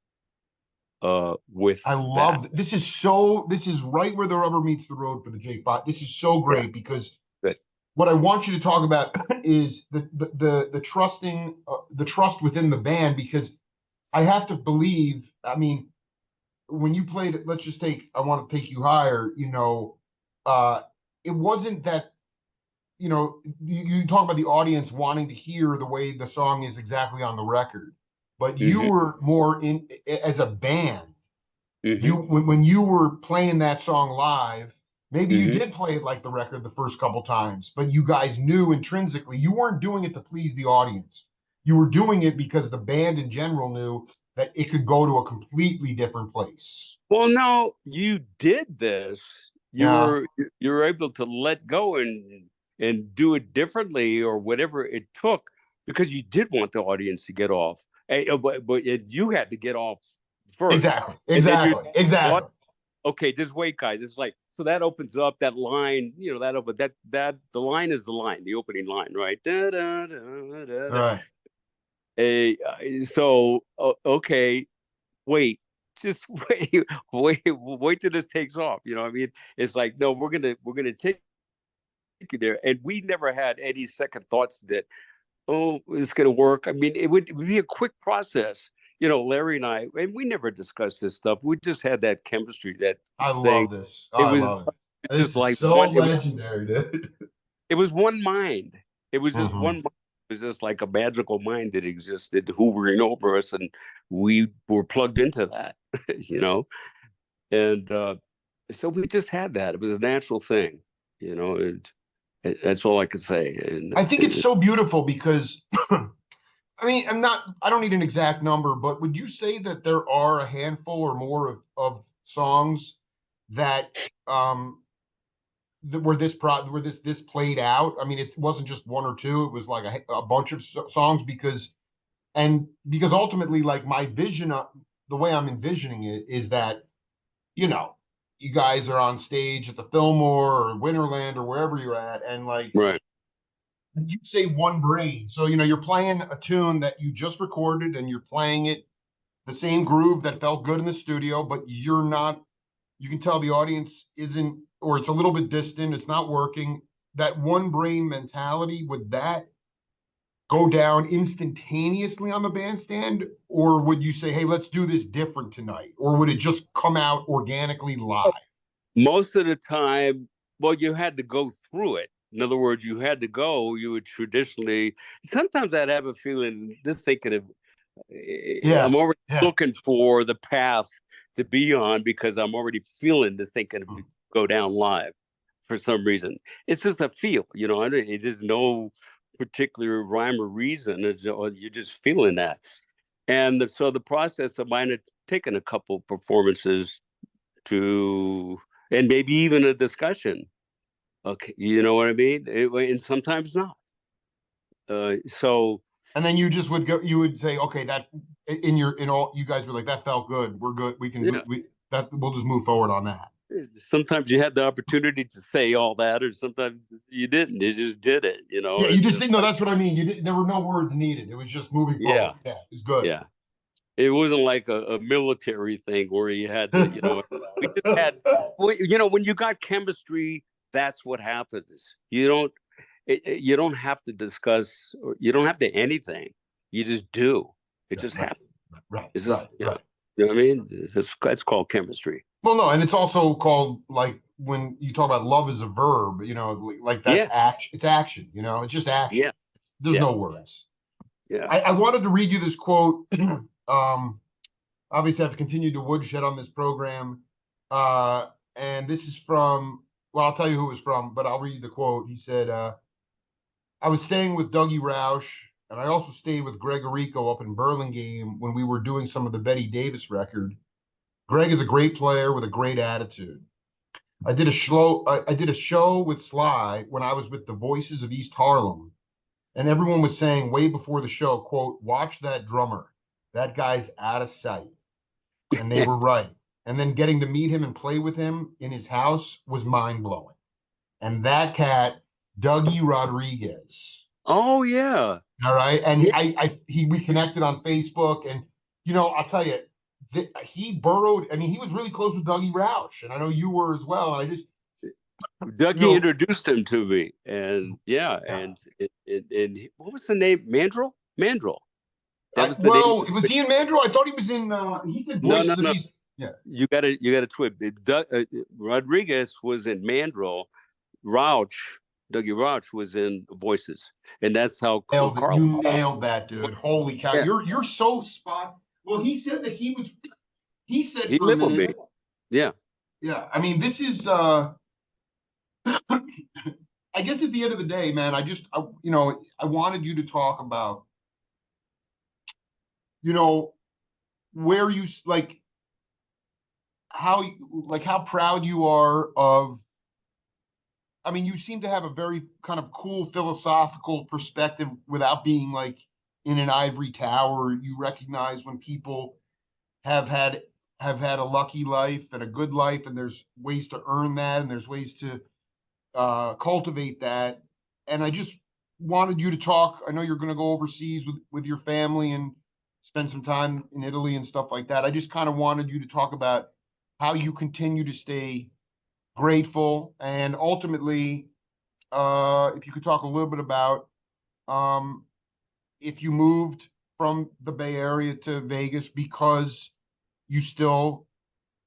with I that. love this. This is right where the rubber meets the road for the Jake Bot. This is so Yeah, great because good. what I want you to talk about is the trusting the trust within the band, because I have to believe. I mean, when you played it, let's just take I want to take you higher. Uh, it wasn't that you talk about the audience wanting to hear the way the song is exactly on the record, but you Hmm. were more in as a band. You Hmm. when you were playing that song live, maybe you Hmm. did play it like the record the first couple times, but you guys knew intrinsically you weren't doing it to please the audience. You were doing it because the band in general knew that it could go to a completely different place. Well, no, you did this. You Yeah, were you were able to let go and do it differently or whatever it took because you did want the audience to get off. But you had to get off first, exactly, and then you're exactly, what? exactly. Okay, just wait, guys. It's like so that opens up that line. That the line is the line, the opening line, right? Da, da, da, da, All da. right. Okay, wait, just wait till this takes off. You know what I mean? It's like, no, we're gonna take you there. And we never had any second thoughts that, oh, it's gonna work. I mean, it would be a quick process. Larry and I, and we never discussed this stuff. We just had that chemistry, that I thing. love this. Oh, It I was love it. This just is like so legendary, dude. it was one mind. It was just one Hmm. mind. It was just like a magical mind that existed hovering over us, and we were plugged into that, you know. And so we just had that. It was a natural thing, that's all I could say. And I think it's so beautiful because I mean, I don't need an exact number, but would you say that there are a handful or more of songs that where this played out? I mean, it wasn't just one or two, it was like a bunch of songs because ultimately, like, my vision of the way I'm envisioning it is that, you know, you guys are on stage at the Fillmore or Winterland or wherever you're at, and like right, you say one brain. So, you're playing a tune that you just recorded and you're playing it the same groove that felt good in the studio, but you're not, you can tell the audience isn't, or it's a little bit distant, it's not working. That one brain mentality, would that go down instantaneously on the bandstand? Or would you say, hey, let's do this different tonight? Or would it just come out organically live? most of the time, well, you had to go through it. In other words, you had to go. You would traditionally. Sometimes I'd have a feeling, just thinking of, Yeah. I'm already Yeah. looking for the path to be on because I'm already feeling this thing going to go down live for some reason. It's just a feel, It is no particular rhyme or reason. You're just feeling that. And so the process of mine had taken a couple performances to, and maybe even a discussion. Okay, you know what I mean? And sometimes not. So And then you just would go, you would say, okay, that in all, you guys were like, that felt good. We're good. We can move. yeah, We'll just move forward on that. sometimes you had the opportunity to say all that, or sometimes you didn't. You just did it. Yeah, you It's just just didn't know. like, That's what I mean. You didn't, there were no words needed. It was just moving yeah, forward. Yeah, it's good. yeah. It wasn't like a military thing where you had to, we just had, well, when you got chemistry, that's what happens. You don't have to discuss, or you don't have to anything. You just do. It Yeah, just right, happens. right, It's just, right, right. you know what I mean? That's called chemistry. Well, no, and it's also called, like, when you talk about love as a verb, like that's Yeah, action. It's action. It's just action. yeah, There's yeah, no words. yeah. I wanted to read you this quote. Obviously, I've continued to woodshed on this program. And this is from, well, I'll tell you who it was from, but I'll read you the quote. He said, I was staying with Dougie Roush, and I also stayed with Greg Errico up in Burlingame when we were doing some of the Betty Davis record. Greg is a great player with a great attitude. I did a show with Sly when I was with the Voices of East Harlem, and everyone was saying way before the show, quote, watch that drummer. That guy's out of sight. And they were right. And then getting to meet him and play with him in his house was mind blowing. And that cat, Dougie Rodriguez. Oh yeah, All right. And yeah. we connected on Facebook. And, I'll tell you, he burrowed. I mean, he was really close with Dougie Roush. And I know you were as well. And I just, you Dougie know, introduced him to me, and yeah, yeah. what was the name? Mandrill. That was the name. Well, was he in Mandrill? I thought he was in, he said No, no, Voices of no. East. Yeah. You got to twit. Rodriguez was in Mandrill. Rouch, Dougie Rouch was in Voices, and that's how Nailed it. Carl. You nailed that, dude. Holy cow. Yeah, You're so spot. Well, he said that he said he for a lived with minute, me. Yeah, yeah. I mean, this is I guess at the end of the day, man, I wanted you to talk about, you know, where you like how proud you are of. I mean, you seem to have a very kind of cool philosophical perspective without being like in an ivory tower. You recognize when people have had have had a lucky life and a good life, and there's ways to earn that, and there's ways to cultivate that. And I just wanted you to talk. I know you're going to go overseas with your family and spend some time in Italy and stuff like that. I just kind of wanted you to talk about how you continue to stay grateful, and ultimately, if you could talk a little bit about um, if you moved from the Bay Area to Vegas because you still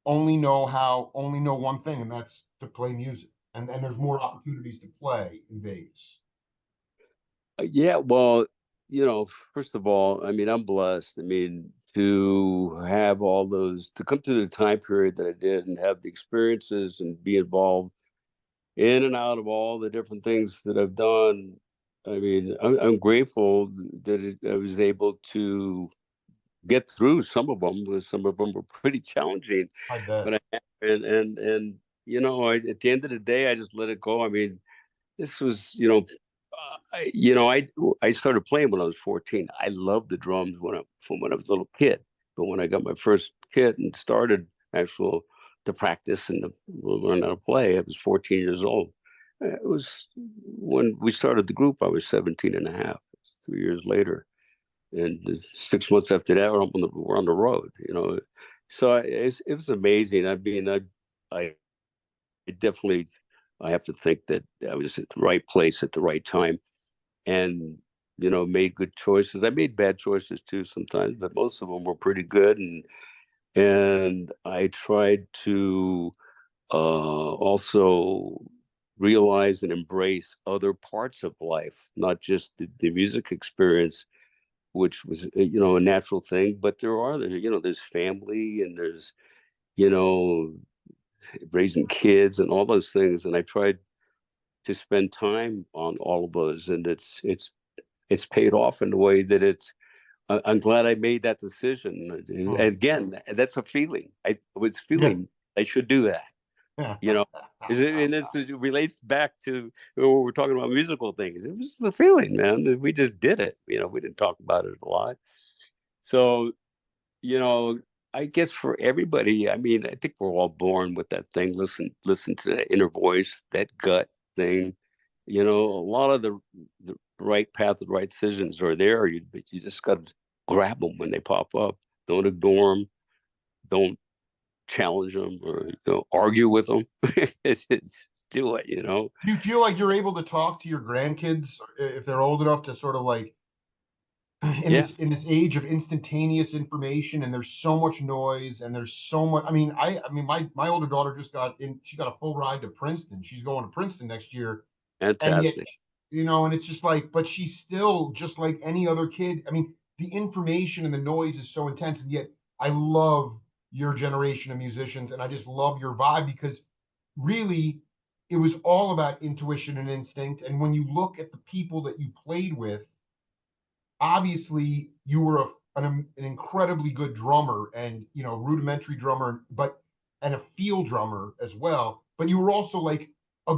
only know one thing, and that's to play music. And there's more opportunities to play in Vegas. yeah. Well, first of all, I mean, I'm blessed. I mean, to have all those, to come to the time period that I did and have the experiences and be involved in and out of all the different things that I've done. I mean, I'm grateful that I was able to get through some of them. Because some of them were pretty challenging, I bet. but and at the end of the day, I just let it go. I mean, this was I started playing when I was 14. I loved the drums from when I was a little kid, but when I got my first kit and started actual to practice and to learn how to play, I was 14 years old. It was when we started the group, I was 17 and a half. 3 years later, and 6 months after that, we're on the road. So it was amazing. I mean, I definitely, I have to think that I was at the right place at the right time, and made good choices. I made bad choices too sometimes, but most of them were pretty good. And I tried to also realize and embrace other parts of life, not just the music experience, which was a natural thing. But there are there's family, and there's you know raising kids and all those things, and I tried to spend time on all of those, and it's paid off in the way that I'm glad I made that decision. And Mm. again, that's a feeling. I was Yeah. feeling. They should do that. You know, it relates back to when we're talking about musical things. It was the feeling, man. We just did it. We didn't talk about it a lot. So, you know, I guess for everybody, I mean, I think we're all born with that thing. Listen to that inner voice, that gut thing. A lot of the right path, the right decisions are there. But you just got to grab them when they pop up. Don't ignore them. Don't challenge them or argue with them. It's do it. Do you feel like you're able to talk to your grandkids if they're old enough to sort of like Yeah, in this age of instantaneous information, and there's so much noise and there's so much. I mean my older daughter just got in, she got a full ride to Princeton. She's going to Princeton next year. And yet, fantastic. and it's just like, but she's still just like any other kid. I mean, the information and the noise is so intense, and yet I love your generation of musicians, and I just love your vibe because really it was all about intuition and instinct. And when you look at the people that you played with, obviously you were an incredibly good drummer, and rudimentary drummer, but and a field drummer as well, but you were also like a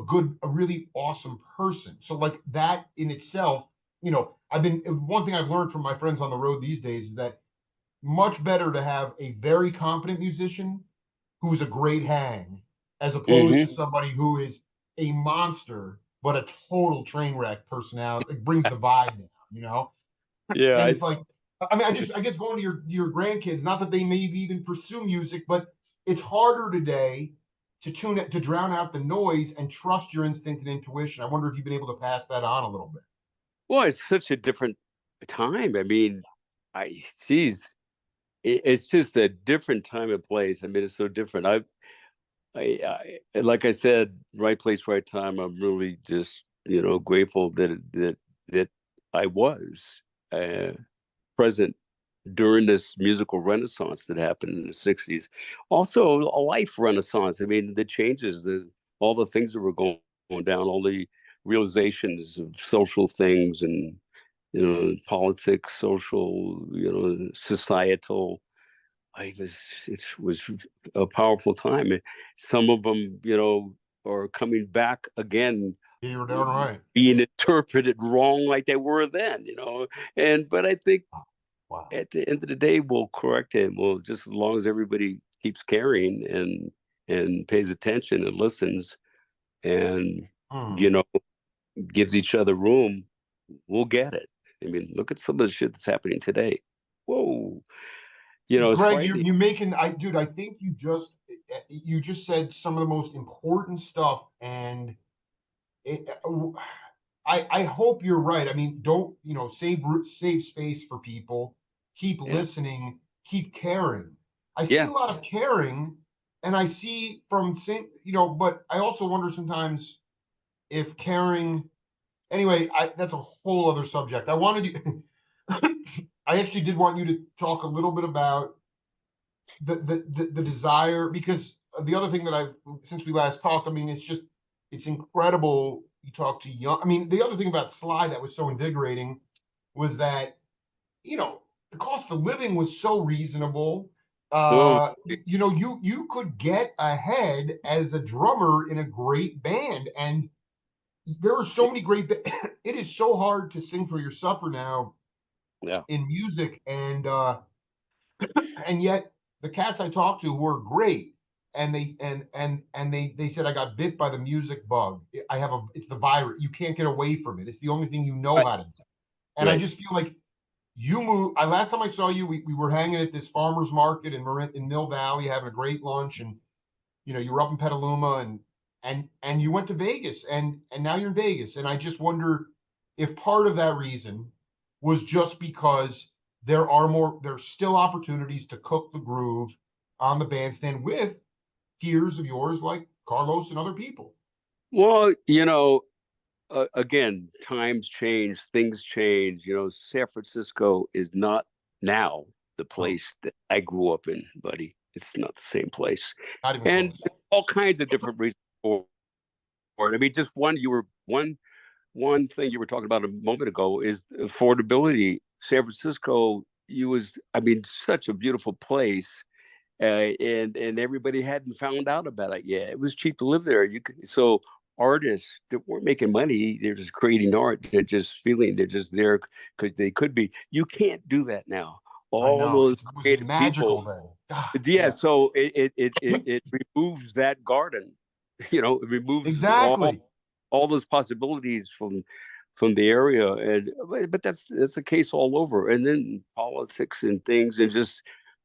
really awesome person. So like that in itself, I've been one thing I've learned from my friends on the road these days is that much better to have a very competent musician who's a great hang as opposed to Hmm. somebody who is a monster but a total train wreck personality. It brings the vibe down. Yeah, And it's like, I mean, I guess going to your grandkids, not that they maybe even pursue music, but it's harder today to tune it, to drown out the noise and trust your instinct and intuition. I wonder if you've been able to pass that on a little bit. well, it's such a different time. I mean, geez, it's just a different time and place. I mean, it's so different. Like I said, right place, right time. I'm really just, grateful that I was uh, present during this musical renaissance that happened in the 60s. Also, a life renaissance. I mean, the changes, all the things that were going down, all the realizations of social things and, politics, social, societal. It was a powerful time. Some of them, are coming back again, Yeah, you were down right. being interpreted wrong like they were then. But I think Wow. at the end of the day, we'll correct it. Well, just as long as everybody keeps caring and pays attention and listens and Hmm. you know gives each other room, we'll get it. I mean, look at some of the shit that's happening today. Whoa, it's Greg, you frightening. you making dude, I think you just said some of the most important stuff, and it, I hope you're right. I mean, don't save space for people. Keep Yeah, listening. Keep caring. I see yeah. a lot of caring, and I see from same but I also wonder sometimes if caring. Anyway, that's a whole other subject. I wanted you. I actually did want you to talk a little bit about the desire, because the other thing that I've since we last talked, I mean, it's incredible. You talk to young. I mean, the other thing about Sly that was so invigorating was that the cost of living was so reasonable. Oh, You could get ahead as a drummer in a great band, and there are so many great. It is so hard to sing for your supper now yeah. in music, and yet the cats I talked to were great, and they said I got bit by the music bug. It's the virus. You can't get away from it. It's the only thing you know Right, how to do. And I right. just feel like you move. I last time I saw you, we were hanging at this farmers market in Mill Valley having a great lunch, and you were up in Petaluma, and you went to Vegas, and now you're in Vegas, and I just wonder if part of that reason was just because there's still opportunities to cook the groove on the bandstand with peers of yours like Carlos and other people. Well, again, times change, things change. San Francisco is not now the Hmm. place that I grew up in, buddy. It's not the same place, Not even and close. all kinds of different reasons for it. I mean, just one thing you were talking about a moment ago is affordability. San Francisco, I mean, such a beautiful place, and everybody hadn't found out about it yet. It was cheap to live there. You could so artists that weren't making money, they're just creating art. They're just feeling they're just there because they could be. You can't do that now. I All know. those It was creative magical people, then. God, yeah. yeah. So it removes that garden. It removes Exactly. all those possibilities from the area, and but that's the case all over. And then politics and things, and just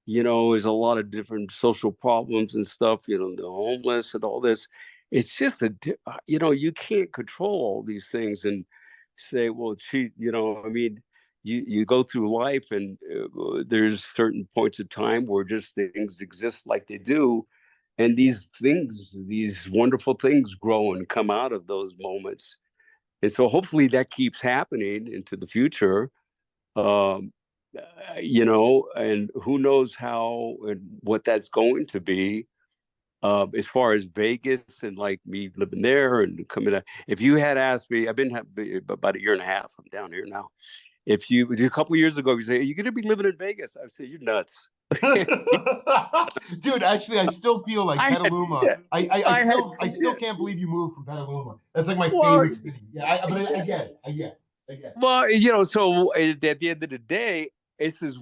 there's a lot of different social problems and stuff. The homeless and all this. It's just you can't control all these things and say, well, gee, I mean. You go through life, and there's certain points of time where just things exist like they do, and these wonderful things grow and come out of those moments. And so hopefully that keeps happening into the future. um and who knows how and what that's going to be. As far as Vegas and like me living there and coming out, if you had asked me, I've been about a year and a half, I'm down here now. If you a couple of years ago you say, are you going to be living in Vegas? I say, you're nuts. Dude, actually, I still feel like I had Petaluma. I had I still can't believe you moved from Petaluma. That's like my well, favorite city. Yeah, but I get it. I get it. I get it. well, so at the end of the day, it's this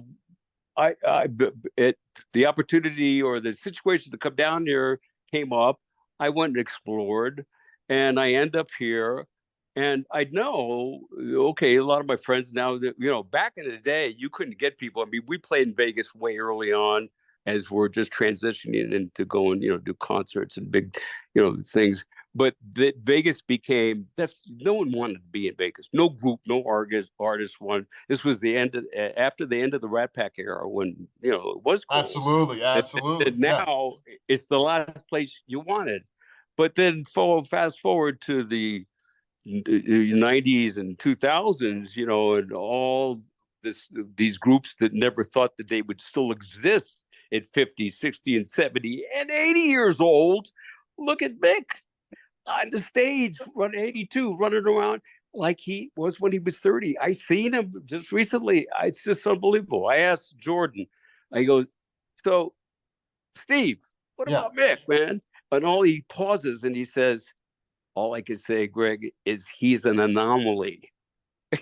I it the opportunity or the situation to come down here came up. I went and explored, and I end up here. And I know, okay, a lot of my friends now that back in the day, you couldn't get people. I mean, we played in Vegas way early on as we're just transitioning into going, do concerts and big, things. But Vegas became that's no one wanted to be in Vegas. No group, no artist wanted. This was the end of after the end of the Rat Pack era when it was cool. Absolutely, And, absolutely. and Yeah. now it's the last place you wanted. But then fast forward to the 90s and 2000s, and all these groups that never thought that they would still exist at 50, 60, and 70 and 80 years old. Look at Mick on the stage, run 82, running around like he was when he was 30. I seen him just recently. It's just unbelievable. I asked Jordan, I go, so Steve, what Yeah. about Mick, man? And all he pauses and he says, all I can say, Greg, is he's an anomaly.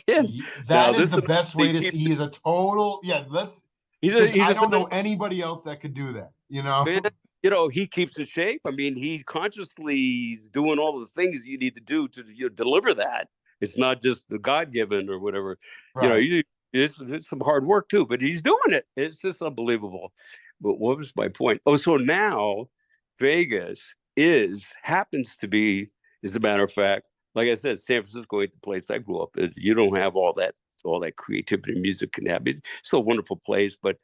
And now That is this the best anomaly way to see. keeps He is a total, yeah, let's, because he's I just don't know an anybody else that could do that, man. He keeps in shape. I mean, he consciously is doing all the things you need to do to deliver that. It's not just the God given or whatever. You know, Right. you, it's some hard work too, but he's doing it. It's just unbelievable. But what was my point? Oh, so now Vegas happens to be, as a matter of fact, like I said, San Francisco ain't the place I grew up. You don't have all that creativity and music can have. It's still a wonderful place, but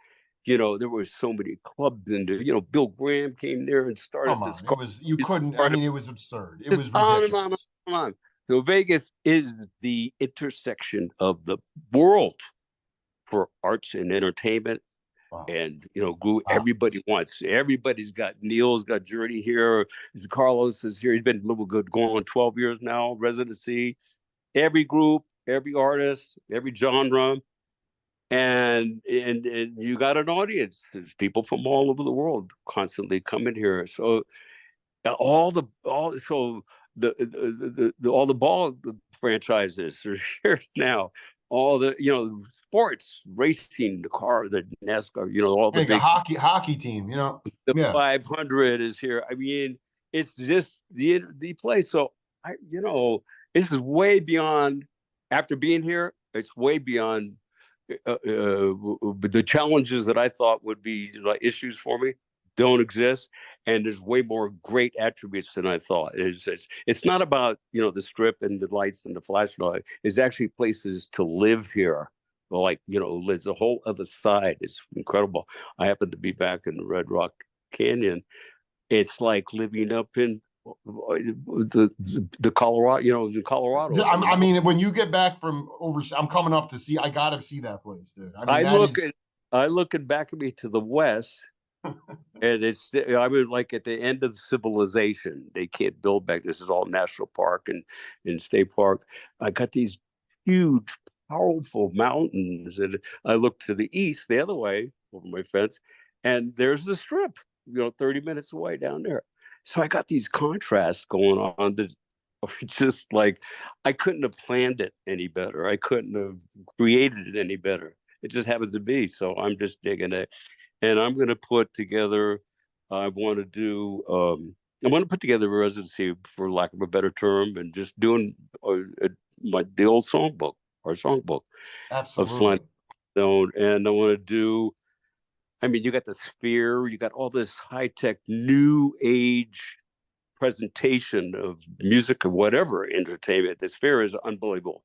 there were so many clubs, and Bill Graham came there and started Come this on. It was, you couldn't, I part of mean, it was absurd. It just was on and on and ridiculous. on. So Vegas is the intersection of the world for arts and entertainment. Wow. And grew Wow. everybody's got Neil's got Journey here. Carlos is here. He's been a little good going on 12 years now, residency. Every group, every artist, every genre, and you got an audience. There's people from all over the world constantly coming here. So all so the all the ball franchises are here now. All the sports, racing, the car, the NASCAR, all the Like a big hockey team, the Yeah. 500 is here. I mean, it's just the place. So this is way beyond. After being here, it's way beyond the challenges that I thought would be like issues for me don't exist, and there's way more great attributes than I thought. It's not about the strip and the lights and the flashlight. It's actually places to live here. Well, like there's a whole other side. It's incredible. I happen to be back in Red Rock Canyon. It's like living up in the Colorado, in Colorado up in the I mountains. mean, when you get back from overseas, I'm coming up to see, I gotta see that place, dude. I mean, I that look is, at I look at back at me to the west, and I mean like at the end of civilization. They can't build back. This is all national park and state park. I got these huge, powerful mountains, and I look to the east, the other way over my fence, and there's the strip, 30 minutes away down there. So I got these contrasts going on that are just like, I couldn't have planned it any better. I couldn't have created it any better. It just happens to be. So I'm just digging it. And I'm going to put together, I want to do, I want to put together a residency, for lack of a better term, and just doing the old songbook, our songbook of Slime Absolutely. Stone. And I want to do, I mean, you got the Sphere, you got all this high tech, new age presentation of music or whatever entertainment. The Sphere is unbelievable.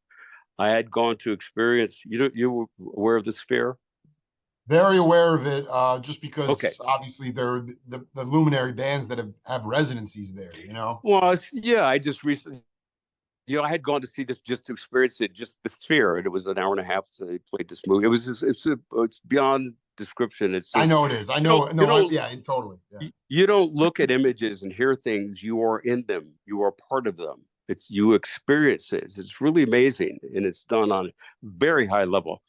I had gone to experience. You were aware of the Sphere? Very aware of it, just Okay. because obviously they're the luminary bands that have residencies there, you know? Well, yeah, I just recently, I had gone to see this just to experience it, just the Sphere, and it was an hour and a half. So they played this movie. It was just, it's beyond description. It's I just, know it is. I know. No, yeah, totally. Yeah. you don't look at images and hear things. You are in them. You are part of them. You experience it. It's really amazing, and it's done on a very high level.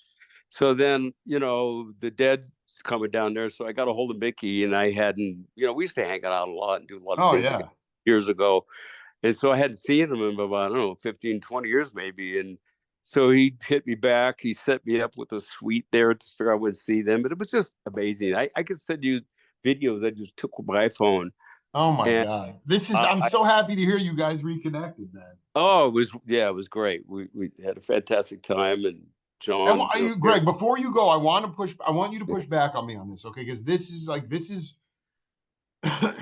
So then, the Dead's coming down there. So I got a hold of Mickey, and I hadn't, we used to hang out a lot and do a lot of Oh things together yeah. years ago. And so I hadn't seen him in about, I don't know, 15, 20 years maybe. And so he hit me back. He set me up with a suite there to figure I would see them. But it was just amazing. I could send you videos I just took with my iPhone. Oh my And God. I'm so happy to hear you guys reconnected, man. oh, it was great. We had a fantastic time. And And John, Greg, before you go, I want you to push back on me on this, okay? Because this is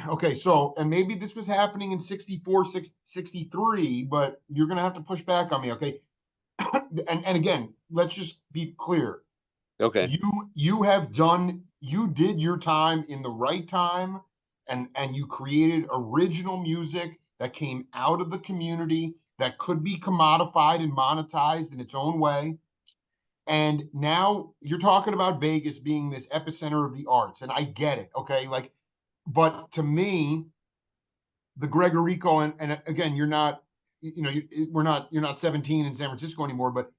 okay. So, and maybe this was happening in 64, 63, but you're going to have to push back on me, okay? And again, let's just be clear. okay. You did your time in the right time, and you created original music that came out of the community that could be commodified and monetized in its own way. And now you're talking about Vegas being this epicenter of the arts, and I get it, okay? Like, but to me, the Greg Errico, and again, you're not, you're not 17 in San Francisco anymore, but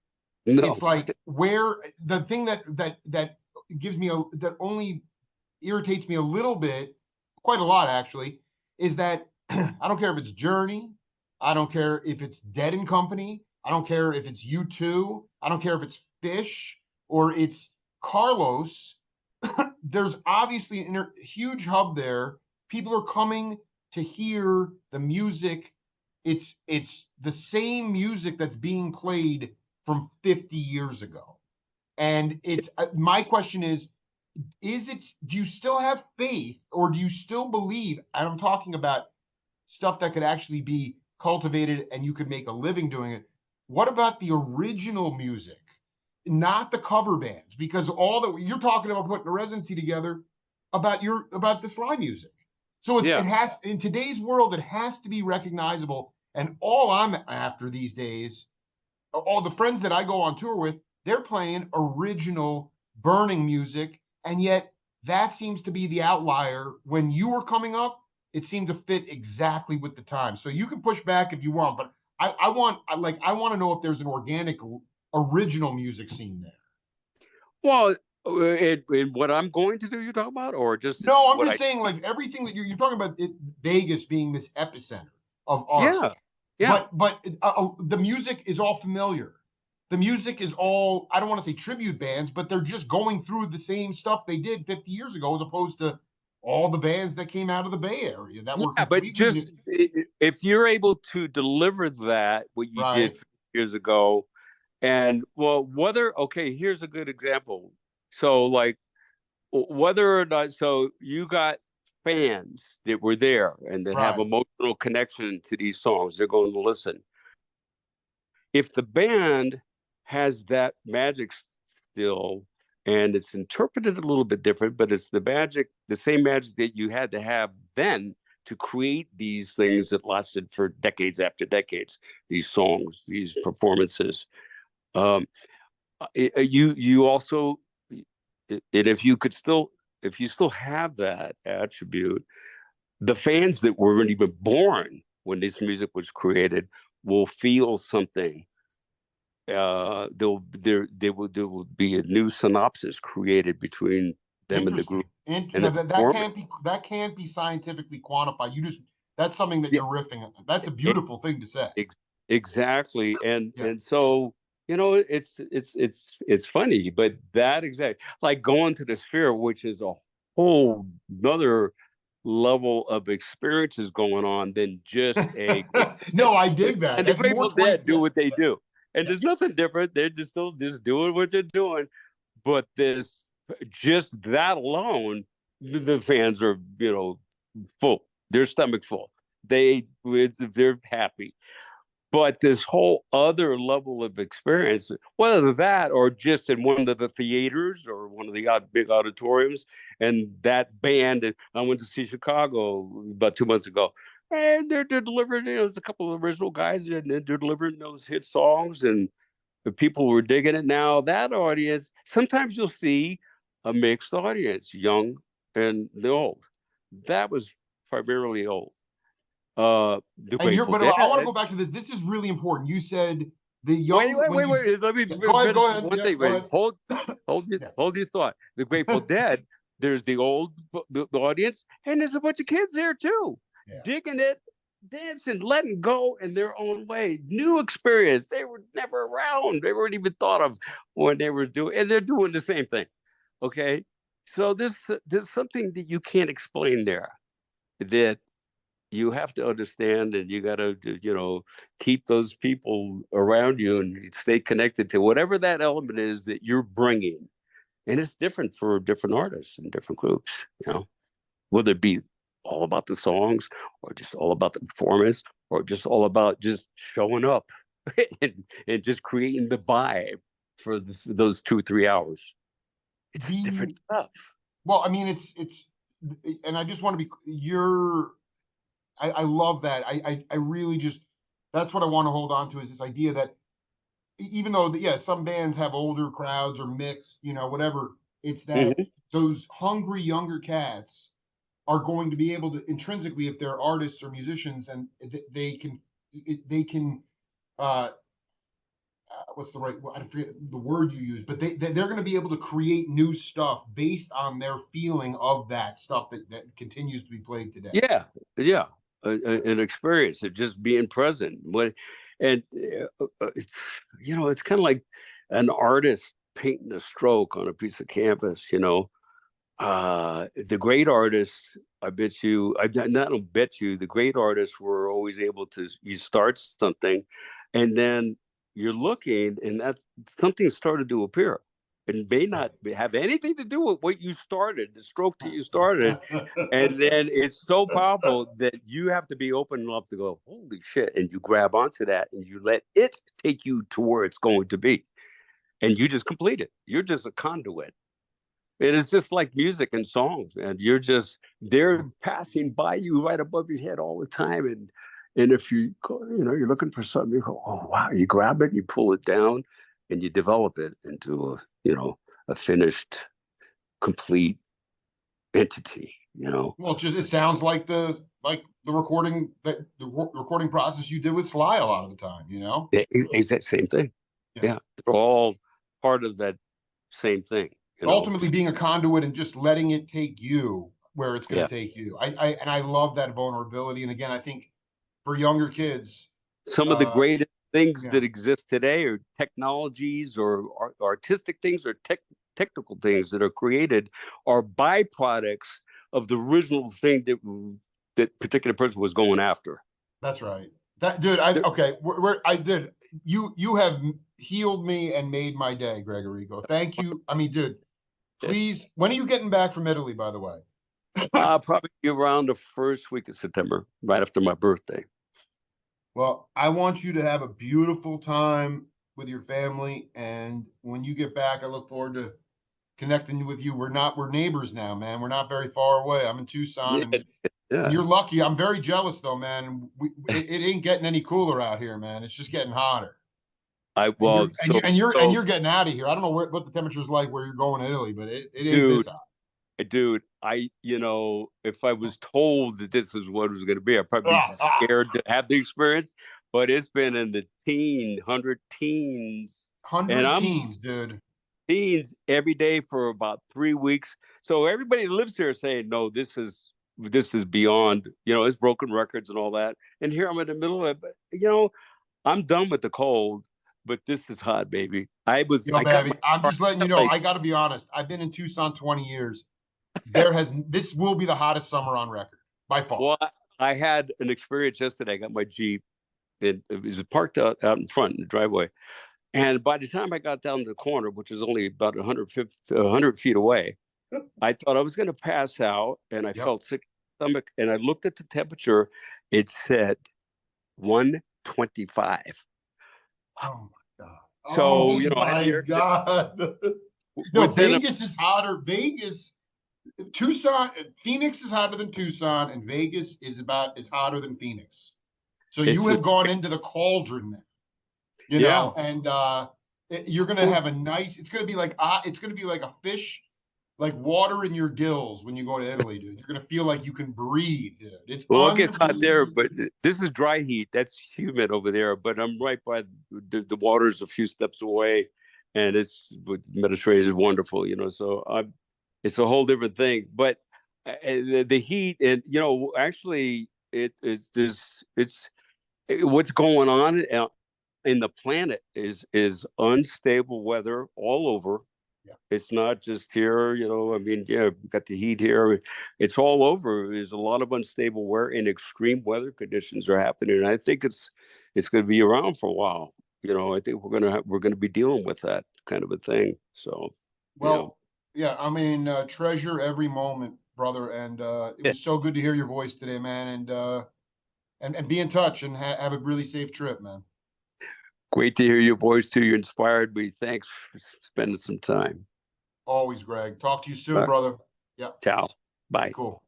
it's No. like where the thing that gives me that only irritates me a little bit, quite a lot actually, is that I don't care if it's Journey, I don't care if it's Dead and Company, I don't care if it's U2, I don't care if it's Fish or it's Carlos. There's obviously a huge hub there. People are coming to hear the music. It's the same music that's being played from 50 years ago. And it's my question is it, do you still have faith, or do you still believe, and I'm talking about stuff that could actually be cultivated and you could make a living doing it? What about the original music, not the cover bands? Because all that you're talking about putting a residency together about the slide music. So it Yeah. has, in today's world, it has to be recognizable. And all I'm after these days, all the friends that I go on tour with, they're playing original burning music, and yet that seems to be the outlier. When you were coming up, it seemed to fit exactly with the time. So you can push back if you want, but I want to know if there's an organic original music scene there. Well, in what I'm going to do, you're talking about, or just No, I'm what just I? saying, like everything that you're talking about, Vegas being this epicenter of art. Yeah, yeah, But the music is all familiar. The music is all, I don't want to say tribute bands, but they're just going through the same stuff they did 50 years ago, as opposed to all the bands that came out of the Bay Area that were yeah. But completely new. just if you're able to deliver that, what you did Right, 50 years ago, and well, whether okay, here's a good example. So, like, whether or not, so you got fans that were there and that have right. emotional connection to these songs, they're going to listen. If the band has that magic still, and it's interpreted a little bit different, but it's the magic, the same magic that you had to have then to create these things that lasted for decades after decades, these songs, these performances. Um, you also, and if you could still, if you still have that attribute, the fans that weren't even born when this music was created will feel something. There will be a new synopsis created between them and the group. Interesting. And and the performance. that can't be scientifically quantified. You just that's something that Yeah, you're riffing on. That's a e- beautiful thing to say. exactly. And Yeah. so it's funny, but that exact like going to the Sphere, which is a whole another level of experiences going on than just a No, I dig that. and the That's more Grateful 20. Dead do Yeah, what they yeah, do. And yeah. there's nothing different. They're just still just doing what they're doing. But this just that alone, the fans are, full, their stomach full. They're happy. But this whole other level of experience, whether that or just in one of the theaters or one of the big auditoriums, and that band, I went to see Chicago about 2 months ago, and they're delivering, there's a couple of original guys, and they're delivering those hit songs, and the people were digging it. Now, that audience, sometimes you'll see a mixed audience, young and the old. That was primarily old. The And Grateful but I want to Dead. go back to this. This is really important. You said the Wait, young wait, when wait, you wait. Let me yeah, finish go ahead. one Yeah, thing. go Wait, ahead. Yeah, hold your thought. The Grateful Dead. There's the old the audience, and there's a bunch of kids there too, yeah. digging it, dancing, letting go in their own way. New experience. They were never around. They weren't even thought of when they were doing, and they're doing the same thing. Okay, so there's something that you can't explain there that you have to understand, and you got to keep those people around you and stay connected to whatever that element is that you're bringing. And it's different for different artists and different groups, whether it be all about the songs or just all about the performance or just all about just showing up and just creating the vibe for those 2 or 3 hours. It's different The stuff. well, I mean, it's, and I just want to be. I love that. I really just that's what I want to hold on to is this idea that even though yeah, some bands have older crowds or mixed, whatever. It's that Hmm. those hungry younger cats are going to be able to intrinsically, if they're artists or musicians, and they can uh, what's the right I forget the word you use, but they're going to be able to create new stuff based on their feeling of that stuff that continues to be played today. Yeah, yeah, an experience of just being present. And it's it's kind of like an artist painting a stroke on a piece of canvas. The great artists, I bet you, I not bet you, the great artists were always able to. You start something, and then you're looking, and that's something started to appear. It may not have anything to do with what you started, the stroke that you started, and then it's so powerful that you have to be open enough to go, holy shit, and you grab onto that and you let it take you to where it's going to be, and you just complete it. You're just a conduit. It is just like music and songs, and they're passing by you right above your head all the time. And if you're looking for something, you go, oh wow, you grab it, you pull it down, and you develop it into a finished, complete entity. Well, it sounds like the recording process you did with Sly a lot of the time. It's that same thing. Yeah. Yeah, they're all part of that same thing. Ultimately, being a conduit and just letting it take you where it's going Yeah. to take you. I love that vulnerability. And again, I think for younger kids, Some of the uh, greatest things yeah, that exist today are technologies or artistic things or technical things that are created are byproducts of the original thing that particular person was going after. that's right. That dude, okay, I did. You have healed me and made my day, Greg Errico. Thank you. I mean, dude, please. When are you getting back from Italy, by the way? Probably around the first week of September, right after my birthday. Well, I want you to have a beautiful time with your family, and when you get back, I look forward to connecting with you. We're neighbors now, man. We're not very far away. I'm in Tucson, Yeah, and yeah. you're lucky. I'm very jealous though, man. It ain't getting any cooler out here, man. It's just getting hotter. I And well, so you're getting out of here. I don't know what the temperature's like where you're going in Italy, but it ain't this dude, hot. if I was told that this is what it was going to be, I'd probably be Ah, ah, scared to have the experience. But it's been in the hundred teens, and 100 teams, dude. teens every day for about 3 weeks. So everybody that lives here is saying, no, this is beyond, it's broken records and all that. And here I'm in the middle of it. But, I'm done with the cold, but this is hot, baby. Yo, I got my Babby, I'm car just letting you know. like, I got to be honest. I've been in Tucson 20 years. This will be the hottest summer on record by far. well, I had an experience yesterday. I got my Jeep and it was parked out in front in the driveway. And by the time I got down the corner, which is only about 100 feet away, I thought I was going to pass out and I Yep. felt sick in my stomach. And I looked at the temperature. It said 125. Oh my God. So, Oh I had my the air God. No, within a, Vegas is hotter. Phoenix is hotter than Tucson, and Vegas is hotter than Phoenix. So it's you just, have gone into the cauldron there, yeah. and you're gonna have a nice. It's gonna be like a fish, like water in your gills when you go to Italy, dude. You're gonna feel like you can breathe, dude. It's Well, it gets hot there, unbelievable. but this is dry heat. That's humid over there. But I'm right by the water's a few steps away, and it's Mediterranean is wonderful, So it's a whole different thing. But the heat, and actually, what's going on in the planet is unstable weather all over. Yeah. It's not just here, I mean, yeah, we've got the heat here. It's all over. There's a lot of unstable weather and extreme weather conditions are happening. And I think it's going to be around for a while. I think we're gonna be dealing with that kind of a thing. So, Well, yeah. I mean, treasure every moment, brother. And it yeah, was so good to hear your voice today, man. And be in touch and have a really safe trip, man. great to hear your voice too. You inspired me. Thanks for spending some time. Always, Greg. Talk to you soon, brother. Yeah. Ciao. Bye. Cool.